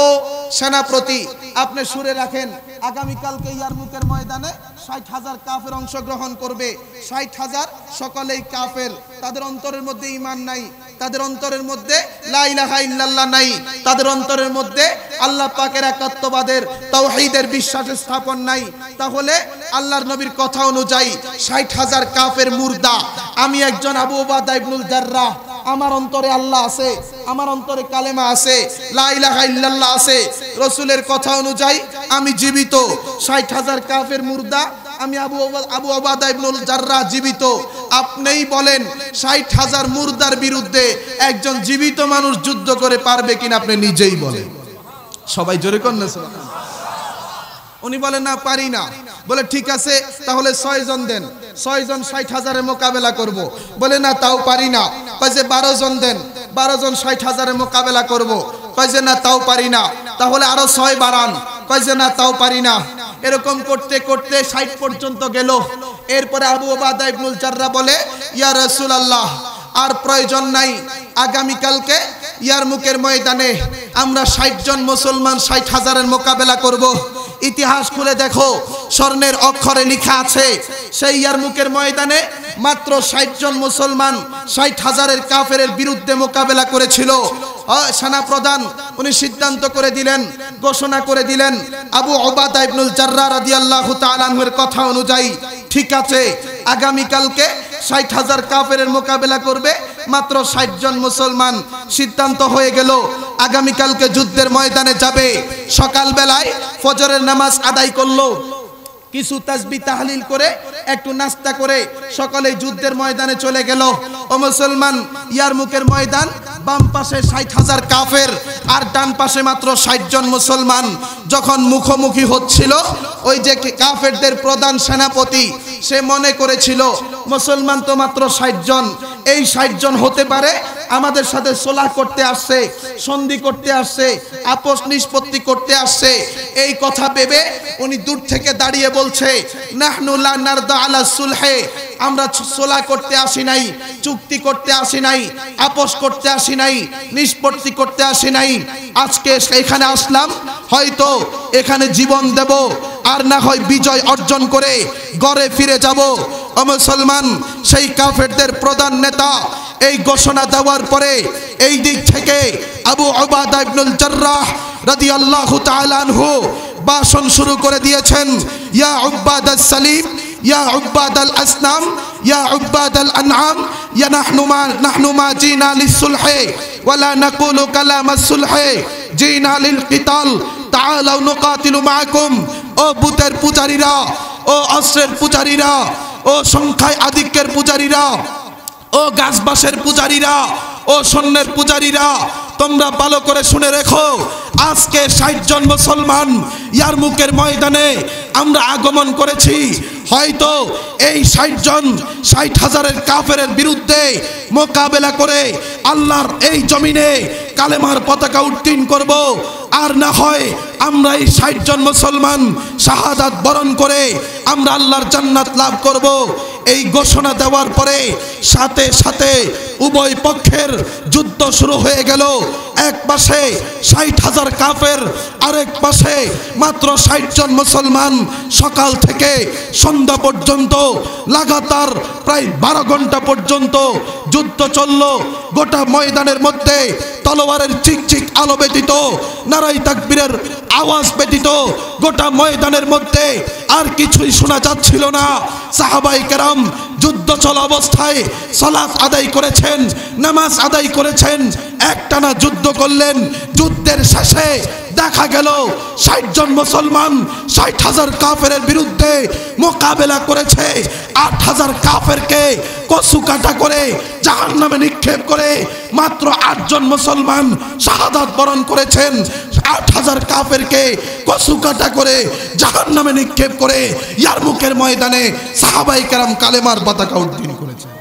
সেনাপতি, আপনি শুনে রাখেন, আগামীকালকে ইয়ারমুকের ময়দানে ৬০,০০০ কাফের অংশগ্রহণ করবে। ৬০,০০০ সকলেই কাফের, তাদের অন্তরের মধ্যে ঈমান নাই, তাদের অন্তরের মধ্যে লা ইলাহা ইল্লাল্লাহ নাই, তাদের অন্তরের মধ্যে আল্লাহ পাকের একাত্মবাদের তাওহীদের বিশ্বাস স্থাপন নাই। তাহলে আল্লাহর নবীর কথা অনুযায়ী ৬০,০০০ কাফের মুর্দা। আমি একজন আবু উবাদা ইবনুল জাররাহ, আমার অন্তরে আল্লাহ আছে, আমার অন্তরে কালেমা আছে, লা ইলাহা ইল্লাল্লাহ আছে। রাসূলের কথা অনুযায়ী আমি জীবিত। ৬০,০০০ কাফের মুর্দা, আমি আবু উবাদা ইবনুল জাররাহ জীবিত। আপনিই বলেন ৬০,০০০ মুর্দার বিরুদ্ধে একজন জীবিত মানুষ যুদ্ধ করে পারবে কিনা, আপনি নিজেই বলেন। সবাই জোরে করেন না সুবহানাল্লাহ। উনি বলেন না, পারি না। বলে ঠিক আছে, তাহলে ৬ জন দেন, ৬ জন ৬০,০০০-এর মোকাবেলা করব। বলে না, তাও পারি না। কয় যে ১২ জন দেন, ১২ জন ৬০,০০০-এর মোকাবেলা করব। কয় যে না, তাও পারি না। তাহলে আরো ৬ বাড়ান। কয় যে না, তাও পারি না। এরকম করতে করতে ৬০ পর্যন্ত গেল। এরপরে আবু উবাদা ইবনুল জাররাহ বলে, ইয়া রাসূলুল্লাহ, আর প্রয়োজন নাই, আগামীকালকে ইয়ারমুকের ময়দানে আমরা ৬০ জন মুসলমান ৬০,০০০-এর মোকাবেলা করব। ইতিহাস খুলে দেখো, স্বর্ণের অক্ষরে লেখা আছে, সেই ইয়ারমুকের ময়দানে মাত্র ৬০ জন মুসলমান ৬০,০০০-এর কাফেরের বিরুদ্ধে মোকাবেলা করেছিল। সেনাপ্রধান উনি সিদ্ধান্ত করে দিলেন, ঘোষণা করে দিলেন, আবু উবাদা ইবনুল জাররাহ রাদিয়াল্লাহু তাআলা আনহুর কথা অনুযায়ী ঠিক আছে, আগামীকালকে ৬০,০০০ কাফেরের মোকাবেলা করবে মাত্র ৬০ জন মুসলমান। সিদ্ধান্ত হয়ে গেল, আগামীকালকে যুদ্ধের ময়দানে যাবে। সকালবেলায় ফজরের নামাজ আদায় করলো, কিছু তাসবিহ তাহলিল করে একটু নাস্তা করে সকলে যুদ্ধের ময়দানে চলে গেল। ও মুসলমান, ইয়ারমুকের ময়দান, বাম পাশে ৬০,০০০ কাফের আর ডান পাশে মাত্র ৬০ জন মুসলমান। যখন মুখোমুখি হচ্ছিল, ওই যে কাফেরদের প্রধান সেনাপতি, সে মনে করেছিল মুসলমান তো মাত্র ৬০ জন, এই ৬০ জন হতে পারে আমাদের সাথে সুলহ করতে আসছে, সন্ধি করতে আসছে, আপোষ নিষ্পত্তি করতে আসছে। এই কথা ভেবে উনি দূর থেকে দাঁড়িয়ে বলছে, নাহনু লা নারদা আলা সুলহে, আমরা সুলহ করতে আসি নাই, চুক্তি করতে আসি নাই, আপোষ করতে আসি নাই, নিষ্পত্তি করতে আসি নাই। আজকে এখানে আসলাম, হয়তো এখানে জীবন দেব, আর না হয় বিজয় অর্জন করে ঘরে ফিরে যাব। ও মুসলমান, সেই কাফেরদের প্রধান নেতা এই ঘোষণা দেওয়ার পরে এই দিক থেকে আবু উবাদা ইবনুল জাররাহ রাদিয়াল্লাহু তাআলা আনহু ভাষণ শুরু করে দিয়েছেন, ইয়া উবাদাস সালিম, ইয়া উবাদাল আসনাম, ইয়া উবাদাল আনআম, ইয়া নাহনু মা জিনা লিসুলহে ওয়ালা নাকুলু কালামাস সুলহে, জিনা লিল কিতাল, তাআলাউ নুকাতিলু মাআকুম। ও বুতের পূজারীরা, ও অস্ত্রের পূজারীরা, ও সংখ্যায় আধিক্যের পূজারীরা, ও গাছবাসের পূজারীরা, ও স্বর্ণের পূজারীরা, তোমরা ভালো করে শুনে রেখো, আজকে ৬০ জন মুসলমান ইয়ারমুকের ময়দানে আমরা আগমন করেছি। হয়তো এই ৬০ জন ৬০,০০০-এর কাফেরের বিরুদ্ধে মোকাবেলা করে আল্লাহর এই জমিনে কালেমার পতাকা উত্তীর্ণ করব, আর না হয় আমরা এই ৬০ জন মুসলমান শাহাদাত বরণ করে আমরা আল্লাহর জান্নাত লাভ করব। এই ঘোষণা দেওয়ার পরে সাথে সাথে উভয় পক্ষের যুদ্ধ শুরু হয়ে গেল। এক পাশে ৬০,০০০ কাফের, আরেক পাশে মাত্র ৬০ জন মুসলমান। সকাল থেকে সন্ধ্যা পর্যন্ত লাগাতার প্রায় ১২ ঘন্টা পর্যন্ত যুদ্ধ চলল। গোটা ময়দানের মধ্যে তলোয়ারের চিকচিক আলো ব্যতীত, নারাই তাকবীরের আওয়াজ ব্যতীত গোটা ময়দানের মধ্যে আর কিছুই শোনা যাচ্ছিল না। সাহাবায়ে কেরাম যুদ্ধ চলা অবস্থায় সালাত আদায় করেছেন, নামাজ আদায় করেছেন, একটানা যুদ্ধ করলেন। যুদ্ধের শেষে দেখা গেল ৬০ জন মুসলমান ৬০,০০০ কাফেরের বিরুদ্ধে মোকাবেলা করেছে। ৮,০০০ কাফেরকে কচু কাটা করে জাহান্নামে নিক্ষেপ করে মাত্র ৮ জন মুসলমান শাহাদাত বরণ করেছেন। ৮,০০০ কাফেরকে কচু কাটা করে জাহান্নামে নিক্ষেপ করে ইয়ারমুকের ময়দানে সাহাবায়ে কেরাম কালেমার পতাকা উত্তোলন করেছেন।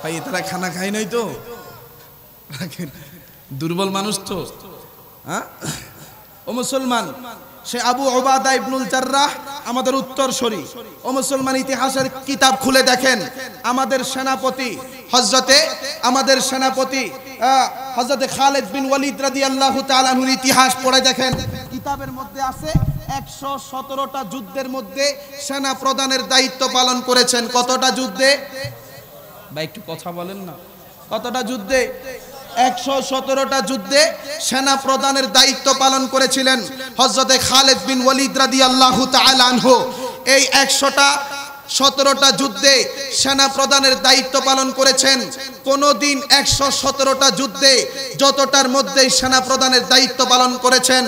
ভাই তারা খানা খায় নাই তো, দুর্বল মানুষ তো। হ্যাঁ ও মুসলমান, সে আবু উবাদা ইবনুল জাররাহ আমাদের উত্তরসূরি। ও মুসলমান, ইতিহাসের কিতাব খুলে দেখেন, আমাদের সেনাপতি হযরতে খালিদ বিন ওয়ালিদ রাদিয়াল্লাহু তাআলা আনহুর ইতিহাস পড়ে দেখেন, কিতাবের মধ্যে আছে 117টা যুদ্ধের মধ্যে সেনা প্রধানের দায়িত্ব পালন করেছেন। কতটা যুদ্ধে ভাই একটু কথা বলেন না, কতটা যুদ্ধে? 117টা যুদ্ধে সেনা প্রধানের দায়িত্ব পালন করেছিলেন হযরতে খালিদ বিন ওয়ালিদ রাদিয়াল্লাহু তাআলা আনহু। এই 117টা যুদ্ধে সেনা প্রধানের দায়িত্ব পালন করেছেন। কোনদিন 117টা যুদ্ধে যতটার মধ্যেই সেনা প্রধানের দায়িত্ব পালন করেছেন,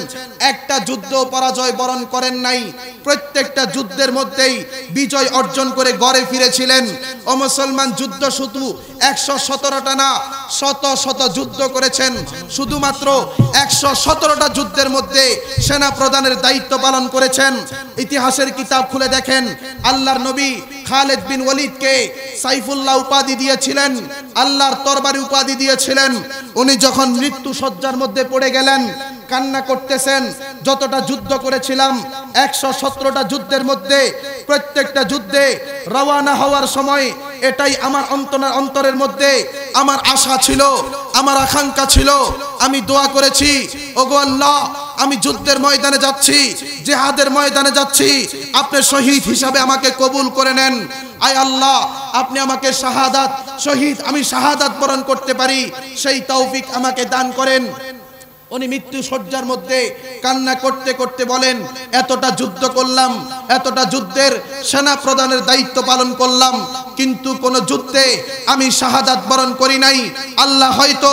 একটা যুদ্ধ পরাজয় বরণ করেন নাই। প্রত্যেকটা যুদ্ধের মধ্যেই বিজয় অর্জন করে ঘরে ফিরেছিলেন। ও মুসলমান, যুদ্ধ শুধু 117টা না, শত শত যুদ্ধ করেছেন। শুধুমাত্র 117টা যুদ্ধের মধ্যে সেনা প্রধানের দায়িত্ব পালন করেছেন। ইতিহাসের কিতাব খুলে দেখেন, আল্লাহর নবী খালিদ বিন ওয়ালিদকে সাইফুল্লাহ উপাধি দিয়েছিলেন, আল্লাহর তরবারি উপাধি দিয়েছিলেন। উনি যখন মৃত্যু শয্যার মধ্যে পড়ে গেলেন, কান্না করতেছেন। যতটা যুদ্ধ করেছিলাম 117টা যুদ্ধের মধ্যে, প্রত্যেকটা যুদ্ধে রওয়ানা হওয়ার সময় এটাই আমার অন্তরের মধ্যে আমার আশা ছিল, আমার আকাঙ্ক্ষা ছিল। আমি দোয়া করেছি, ওগো আল্লাহ, আমি যুদ্ধের ময়দানে যাচ্ছি, জিহাদের ময়দানে যাচ্ছি, আপনি শহীদ হিসাবে আমাকে কবুল করে নেন। আয় আল্লাহ, আপনি আমাকে শহীদ আমি শাহাদাত বরণ করতে পারি, সেই তৌফিক আমাকে দান করেন। উনি মৃত্যু শয্যার মধ্যে কান্না করতে করতে বলেন, এতটা যুদ্ধ করলাম, এতটা যুদ্ধের সেনা প্রধানের দায়িত্ব পালন করলাম, কিন্তু কোন যুদ্ধে আমি শাহাদাত বরণ করি নাই। আল্লাহ হয়তো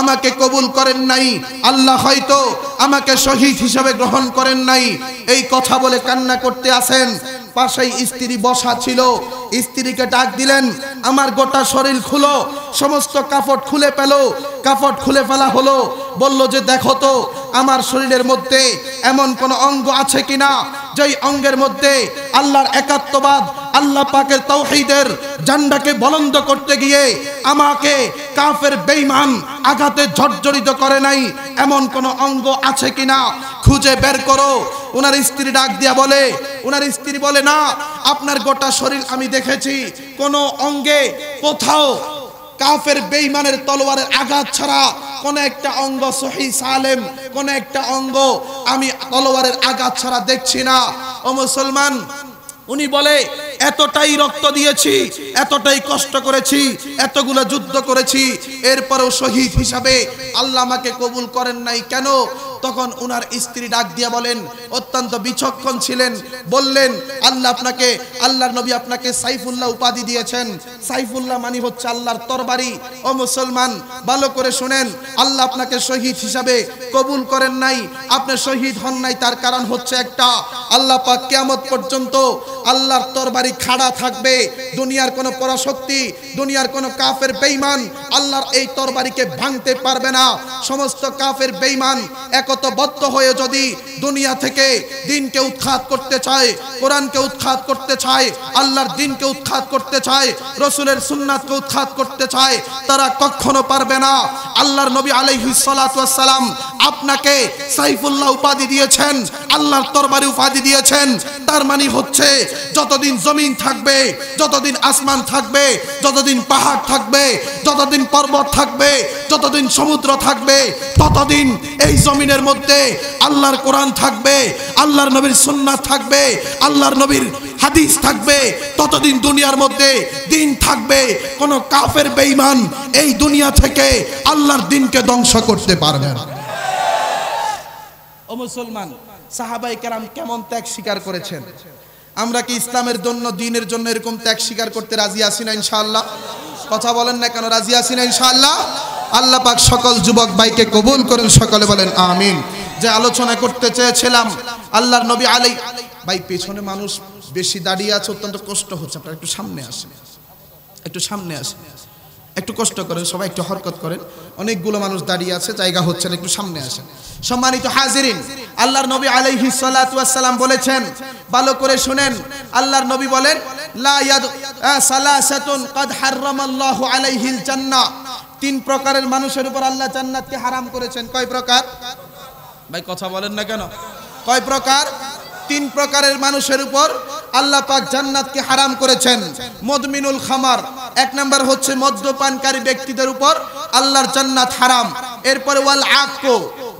আমাকে কবুল করেন নাই, আল্লাহ হয়তো আমাকে শহীদ হিসেবে গ্রহণ করেন নাই। এই কথা বলে কান্না করতে আসেন। পাশেই স্ত্রী বসা ছিল, স্ত্রীকে ডাক দিলেন, আমার গোটা শরীর খুলো। সমস্ত কাপড় খুলে ফেলা হলো। বলল যে দেখো তো আমার শরীরের মধ্যে এমন কোন অঙ্গ আছে কিনা যেই অঙ্গের মধ্যে আল্লাহর একাত্মবাদ, আল্লাহ পাকের তাওহীদের ঝান্ডাকে বুলন্দ করতে গিয়ে আমাকে কাফের বেঈমান আঘাতে জর্জরিত করে নাই, এমন কোন অঙ্গ আছে কিনা খুঁজে বের করো। ওনার স্ত্রী ডাক দিয়া বলে, ওনার স্ত্রী বলে, না, আপনার গোটা শরীর আমি দেখেছি, কোন অঙ্গে কোথাও কাফের বেঈমানের তলোয়ারের আঘাত ছাড়া কোন একটা অঙ্গ সহি সালেম, কোন একটা অঙ্গ আমি তলোয়ারের আঘাত ছাড়া দেখছি না। ও মুসলমান, উনি বলে, এতটাই রক্ত দিয়েছি, এতটাই কষ্ট করেছি, এতগুলো যুদ্ধ করেছি, এরপরেও শহীদ হিসাবে আল্লাহ আমাকে কবুল করেন নাই কেন? তখন উনার স্ত্রী ডাক দিয়া বলেন, অত্যন্ত বিচক্ষণ ছিলেন, বললেন, আল্লাহর নবী আপনাকে সাইফুল্লাহ উপাধি দিয়েছেন। সাইফুল্লাহ মানে হচ্ছে আল্লাহর তরবারি। ও মুসলমান, ভালো করে শুনেন, আল্লাহ আপনাকে শহীদ হিসাবে কবুল করেন নাই, আপনি শহীদ হন নাই, তার কারণ হচ্ছে একটা, আল্লাহ পাক কিয়ামত পর্যন্ত আল্লাহর তরবারি খাড়া থাকবে। দুনিয়ার কোন পরাশক্তি, দুনিয়ার কোন কাফের বেঈমান আল্লাহর এই তরবারিকে ভাঙতে পারবে না। সমস্ত কাফের বেঈমান একতাবদ্ধ হয়ে যদি দুনিয়া থেকে দ্বীনকে উৎখাত করতে চায়, কোরআনকে উৎখাত করতে চায়, আল্লাহর দ্বীনকে উৎখাত করতে চায়, রাসূলের সুন্নাতকে উৎখাত করতে চায়, তারা কখনো পারবে না। আল্লাহর নবী আলাইহিস সালাতু ওয়াস সালাম আপনাকে সাইফুল্লাহ উপাধি দিয়েছেন, আল্লাহর তরবারি উপাধি দিয়েছেন। তার মানে হচ্ছে যতদিন জমিন থাকবে, যতদিন আসমান থাকবে, যতদিন পাহাড় থাকবে, যতদিন পর্বত থাকবে, যতদিন সমুদ্র থাকবে, ততদিন এই জমিনের মধ্যে আল্লাহর কোরআন থাকবে, আল্লাহর নবীর সুন্নাত থাকবে, আল্লাহর নবীর হাদিস থাকবে, ততদিন দুনিয়ার মধ্যে দ্বীন থাকবে। কোন কাফের বেঈমান এই দুনিয়া থেকে আল্লাহর দ্বীনকে ধ্বংস করতে পারবে না। ও মুসলমান, সাহাবায়ে কেরাম কেমন ত্যাগ স্বীকার করেছেন? আমরা কি ইসলামের জন্য, দ্বীনের জন্য এরকম ত্যাগ স্বীকার করতে রাজি আছি না ইনশাআল্লাহ? কথা বলেন না কেন, রাজি আছি না ইনশাআল্লাহ? আল্লাহ পাক সকল যুবক ভাইকে কবুল করেন, সকলে বলেন আমিন। যে আলোচনা করতে চেয়েছিলাম, আল্লাহর নবী ভাই পেছনে মানুষ বেশি দাঁড়িয়ে আছে, অত্যন্ত কষ্ট হচ্ছে, আপনারা একটু সামনে আসেন, একটু সামনে আসেন, একটু কষ্ট করেন, সবাই একটু হরকত করেন, অনেকগুলো মানুষ দাঁড়িয়ে আছে, জায়গা হচ্ছে না, একটু সামনে আসেন। সম্মানিত হাজিরিন, আল্লাহর নবী আলাইহিস সালাতু ওয়াস সালাম বলেছেন, ভালো করে শুনেন, আল্লাহর নবী বলেন, লা ইয়াদ সালাসাতুন ক্বাদ হারামাল্লাহু আলাইহিল জান্নাহ, তিন প্রকারের মানুষের উপর আল্লাহ জান্নাতকে হারাম করেছেন। কয় প্রকার? ভাই কথা বলেন না কেন? কয় প্রকার? তিন প্রকারের মানুষের উপর আল্লাহ পাক জান্নাতকে হারাম করেছেন। মুদমিনুল খামার, এক নাম্বার হচ্ছে মদ্যপানকারী ব্যক্তিদের উপর আল্লাহর জান্নাত হারাম। এরপরে ওয়াল আক্কু,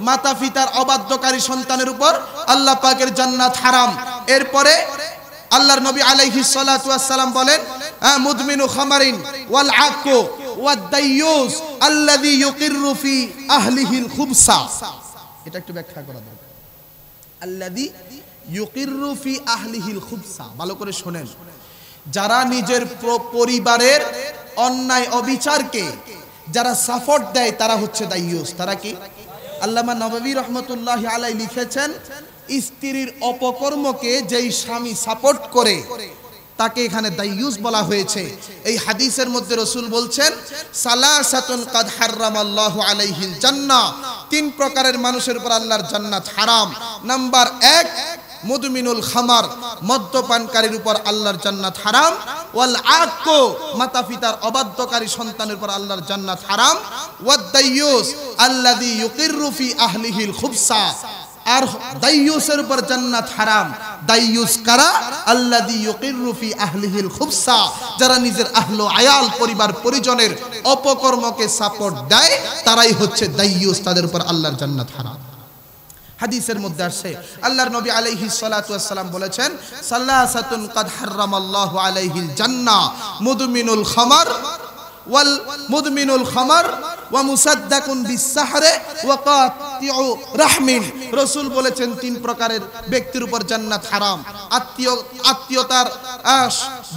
মাতা পিতার অবাধ্যকারী সন্তানের উপর আল্লাহ পাকের জান্নাত হারাম। এরপরে আল্লাহর নবী আলাইহিস সালাতু ওয়াস সালাম বলেন মুদমিনু খামারিন ওয়াল আক্কু ওয়াদ দাইয়ুস আল্লাযী ইউকিররু ফি আহলিহিল খুবসা। এটা একটু ব্যাখ্যা করা দরকার। আল্লাযী ইউকিররু ফি আহলিহিল খুবসা, ভালো করে শুনেন। যারা নিজের পরিবারের অন্যায় অবিচারকে যারা সাপোর্ট দেয় তারা হচ্ছে দাইয়ুস। তারা কি? আল্লামা নববী রাহমাতুল্লাহি আলাইহি লিখেছেন, স্ত্রীর অপকর্মকে যেই স্বামী সাপোর্ট করে তাকে এখানে দাইয়ুস বলা হয়েছে। এই হাদিসের মধ্যে রাসূল বলছেন সালাসাতুন ক্বাদ হারামাল্লাহু আলাইহিল জান্নাহ, তিন প্রকারের মানুষের উপর আল্লাহর জান্নাত হারাম। নাম্বার 1 মুদমিনুল খামার, মদ্যপানকারীর উপর আল্লাহর জান্নাত হারাম। ওয়াল আক্কু, মাতা পিতার অবাধ্যকারী সন্তানের উপর আল্লাহর জান্নাত হারাম। ওয়াদ দাইয়ুস আল্লাযী ইউকিররু ফি আহলিহিল খুবসা, আর দাইয়ুসের উপর জান্নাত হারাম। দাইয়ুস কারা? আল্লাযী ইউকিররু ফি আহলিহিল খুবসা, যারা নিজের আহল আয়াল পরিবার পরিজনের অপকর্মকে সাপোর্ট দেয় তারাই হচ্ছে দাইয়ুস, তাদের উপর আল্লাহর জান্নাত হারাম। হাদিসের মধ্যে আসছে আল্লাহর নবী আলাইহিস সালাতু ওয়াস সালাম বলেছেন সালাসাতুন ক্বাদ হারামাল্লাহু আলাইহিল জান্নাহ, মুদমিনুল খামার ওয়াল মুদমিনুল খামার ওয়া মুসাদ্দাকুন বিসসাহরে ওয়া কাতিউ রাহমিন। রাসূল বলেছেন তিন প্রকারের ব্যক্তির উপর জান্নাত হারাম। আত্মীয়তার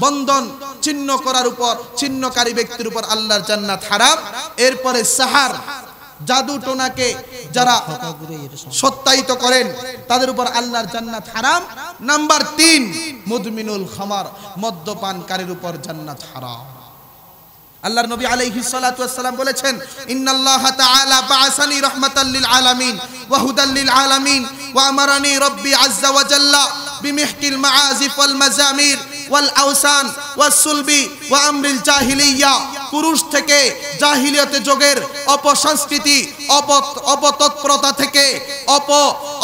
বন্ধন ছিন্ন করার উপর, ছিন্নকারী ব্যক্তির উপর আল্লাহর জান্নাত হারাম। এরপরে সাহার, জাদু টোনাকে যারা সত্যায়িত করেন তাদের উপর আল্লাহর জান্নাত হারাম। নাম্বার 3 মুদমিনুল খামার, মদ্যপানকারীর উপর জান্নাত হারাম। আল্লাহর নবী আলাইহিস সালাতু ওয়াস সালাম বলেছেন ইন্নাল্লাহা তাআলা বাআসানি রাহমাতাল লিল আলামিন ওয়া হুদাল লিল আলামিন ওয়া আমারানি রাব্বি আযজা ওয়া জাল্লা বিমিহকিল মাআজিফ ওয়াল মাজামির ওয়াল আওসান ওয়াস সুলবি ওয়া আমরিল জাহিলিয়া। পুরুষ থেকে জাহিলিয়াতে যুগের অপসংস্কৃতি, অপতৎপরতা থেকে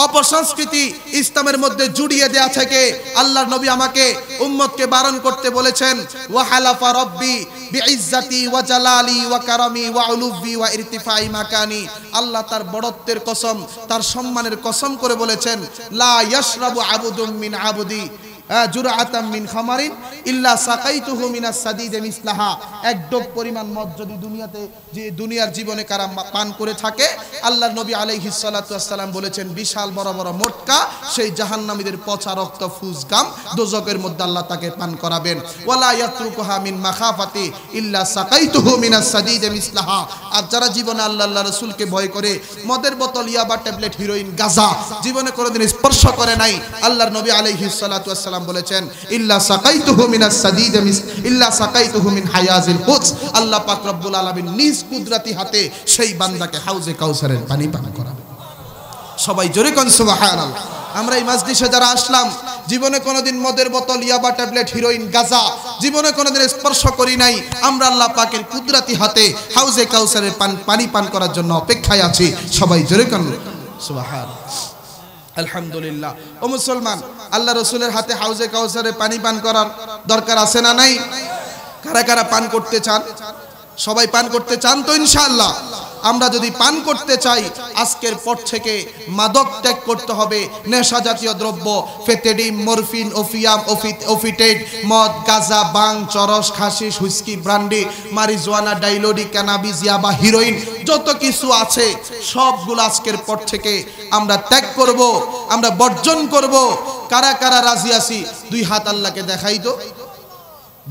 অপসংস্কৃতি ইসলামের মধ্যে জুড়িয়ে দেয়া থেকে আল্লাহর নবী আমাকে উম্মতকে বারণ করতে বলেছেন। ওয়া হালাফা রাব্বি বিইজ্জাতি ওয়া জালালি ওয়া কারামি ওয়া উলুবি ওয়া ইরতিফাই মাকানি। আল্লাহ তার বড়ত্বের কসম, তার সম্মানের কসম করে বলেছেন লা ইয়াশরাবু আবদুম মিন আবদি জুরআতাম মিন খামারিন ইল্লা সাকাইতুহু মিনাস সাদিদে মিসলাহা। এক ডোব পরিমাণ মদ যদি দুনিয়ার জীবনে কারা পান করে থাকে, আল্লাহর নবী আলাইহিস সালাতু ওয়াস সালাম বলেছেন বিশাল বড় বড় মোটকা সেই জাহান্নামীদের পচা রক্ত ফুসগাম দোজকের মধ্যে আল্লাহ তাকে পান করাবেন। ওয়ালা ইয়াতরুকুহা মিন মাখাফাতি ইল্লা সাকাইতুহু মিনাস সাদিদে মিসলাহা। আর যারা জীবনে আল্লাহ রাসূলকে ভয় করে মদের বোতল, ইয়াবা, ট্যাবলেট, হিরোইন, গাঁজা জীবনে কোনোদিন স্পর্শ করে নাই, আল্লাহর নবী আলাইহিস সালাতু ওয়াস সালাম বলেছেন ইল্লা সাকাইতুহু মিনাস সাদিদে ইল্লা সাকাইতুহু মিন হায়াজিল কুদস। আল্লাহ পাক রব্বুল আলামিন নিজ কুদরতি হাতে সেই বান্দাকে হাউজে কাউসারের পানি পান করাবেন। সবাই জোরে কোন সুবহানাল্লাহ। আমরা এই মাজলিসে যারা আসলাম জীবনে কোনোদিন মদের বোতল, ইয়াবা, ট্যাবলেট, হিরোইন, গাঁজা জীবনে কোনোদিন স্পর্শ করি নাই। আমরা আল্লাহ পাকের কুদরতি হাতে হাউজে কাউসারের পানি পান করার জন্য অপেক্ষায় আছি। সবাই জোরে কোন সুবহানাল্লাহ। আলহামদুলিল্লাহ। ও মুসলমান, আল্লাহ রসুলের হাতে হাউজে কাউসারে পানি পান করার দরকার আছে না নাই? কারা কারা পান করতে চান? সবাই পান করতে চান তো ইনশাআল্লাহ? আমরা যদি পান করতে চাই আজকের পর থেকে মাদক ত্যাগ করতে হবে। নেশা জাতীয় দ্রব্য, ফেতেডিন, মরফিন, ওফিয়াম, ওফিটেট, মদ, গাঁজা, বাং, চরস, খাসিস, হুইস্কি, ব্রান্ডি, মারিজুয়ানা, ডাইলোডি, ক্যানাবিস, ইয়াবা, হিরোইন যত কিছু আছে সবগুলো আজকের পর থেকে আমরা ত্যাগ করব, আমরা বর্জন করব। কারা কারা রাজি আছি? দুই হাত আল্লাহকে দেখাই তো।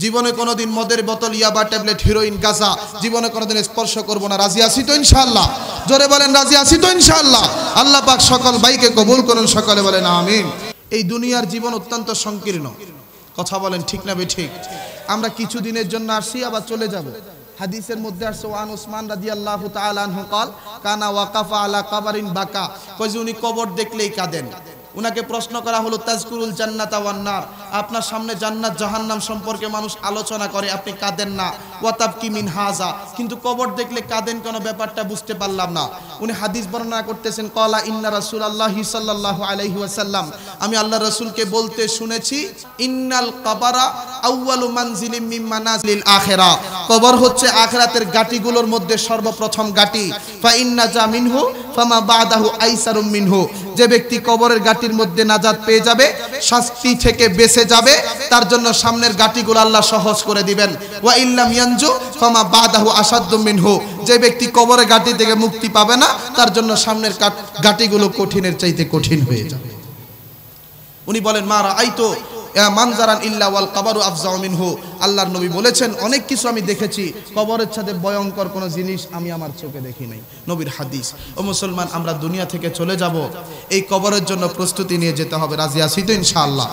জীবনে কোনোদিন মদের বোতল, ইয়াবা, ট্যাবলেট, হিরোইন, গাঁজা জীবনে কোনোদিন স্পর্শ করব না। রাজি আছি তো ইনশাআল্লাহ? জোরে বলেন রাজি আছি তো ইনশাআল্লাহ? আল্লাহ পাক সকল ভাইকে কবুল করুন, সকলে বলেন আমিন। এই দুনিয়ার জীবন অত্যন্ত সংকীর্ণ, কথা বলেন ঠিক না বেঠিক? আমরা কিছুদিনের জন্য আসি আবার চলে যাব। হাদিসের মধ্যে আসছে ওয়ান উসমান রাদিয়াল্লাহু তাআলা আনহু قال কানা ওয়াকাফা আলা কবরিন বাকা, কয় যে উনি কবর দেখলেই কাঁদেন। উনাকে প্রশ্ন করা হলো তাজকুরুল জান্নাতা ওয়ান নার, আপনার সামনে জান্নাত জাহান্নাম সম্পর্কে মানুষ আলোচনা করে, আপনি কাঁদেন না। ওয়াতাবকি মিন হাজা, কিন্তু কবর দেখলে কাঁদেন কেন, ব্যাপারটা বুঝতে পারলাম না। উনি হাদিস বর্ণনা করতেছেন, ক্বালা ইন্না রাসূলুল্লাহি সাল্লাল্লাহু আলাইহি ওয়াসাল্লাম, আমি আল্লাহ রাসূলকে বলতে শুনেছি, ইন্নাল কবরা আউয়ালু মানজিলিম মিন মানাজিলিল আখিরাহ, কবর হচ্ছে আখিরাতের গাটিগুলোর মধ্যে সর্বপ্রথম গাটি। ফা ইন্না জা মিনহু ফামা বাদাহু আইসারুম মিনহু, যে ব্যক্তি কবরের গাটির মধ্যে নাজাত পেয়ে যাবে, শাস্তি থেকে বেঁচে যাবে, তার জন্য সামনের গাটিগুলো আল্লাহ সহজ করে দিবেন। ওয়া ইল্লাম ইয়ানজু ফামা বাদাহু আসাদ্দু মিনহু, যে ব্যক্তি কবরের গাটি থেকে মুক্তি পাবে না, তার জন্য সামনের গাটিগুলো কঠিনের চাইতে কঠিন হয়ে যাবে। উনি বলেন, মা রাআইতু মানজারান ইল্লা ওয়াল কবরু আফজাউ মিনহু, আল্লাহর নবী বলেছেন অনেক কিছু আমি দেখেছি, কবরের সাথে ভয়ঙ্কর কোনো জিনিস আমি আমার চোখে দেখি নাই। নবীর হাদিস। ও মুসলমান, আমরা দুনিয়া থেকে চলে যাব, এই কবরের জন্য প্রস্তুতি নিয়ে যেতে হবে। রাজি আছি তো ইনশাআল্লাহ?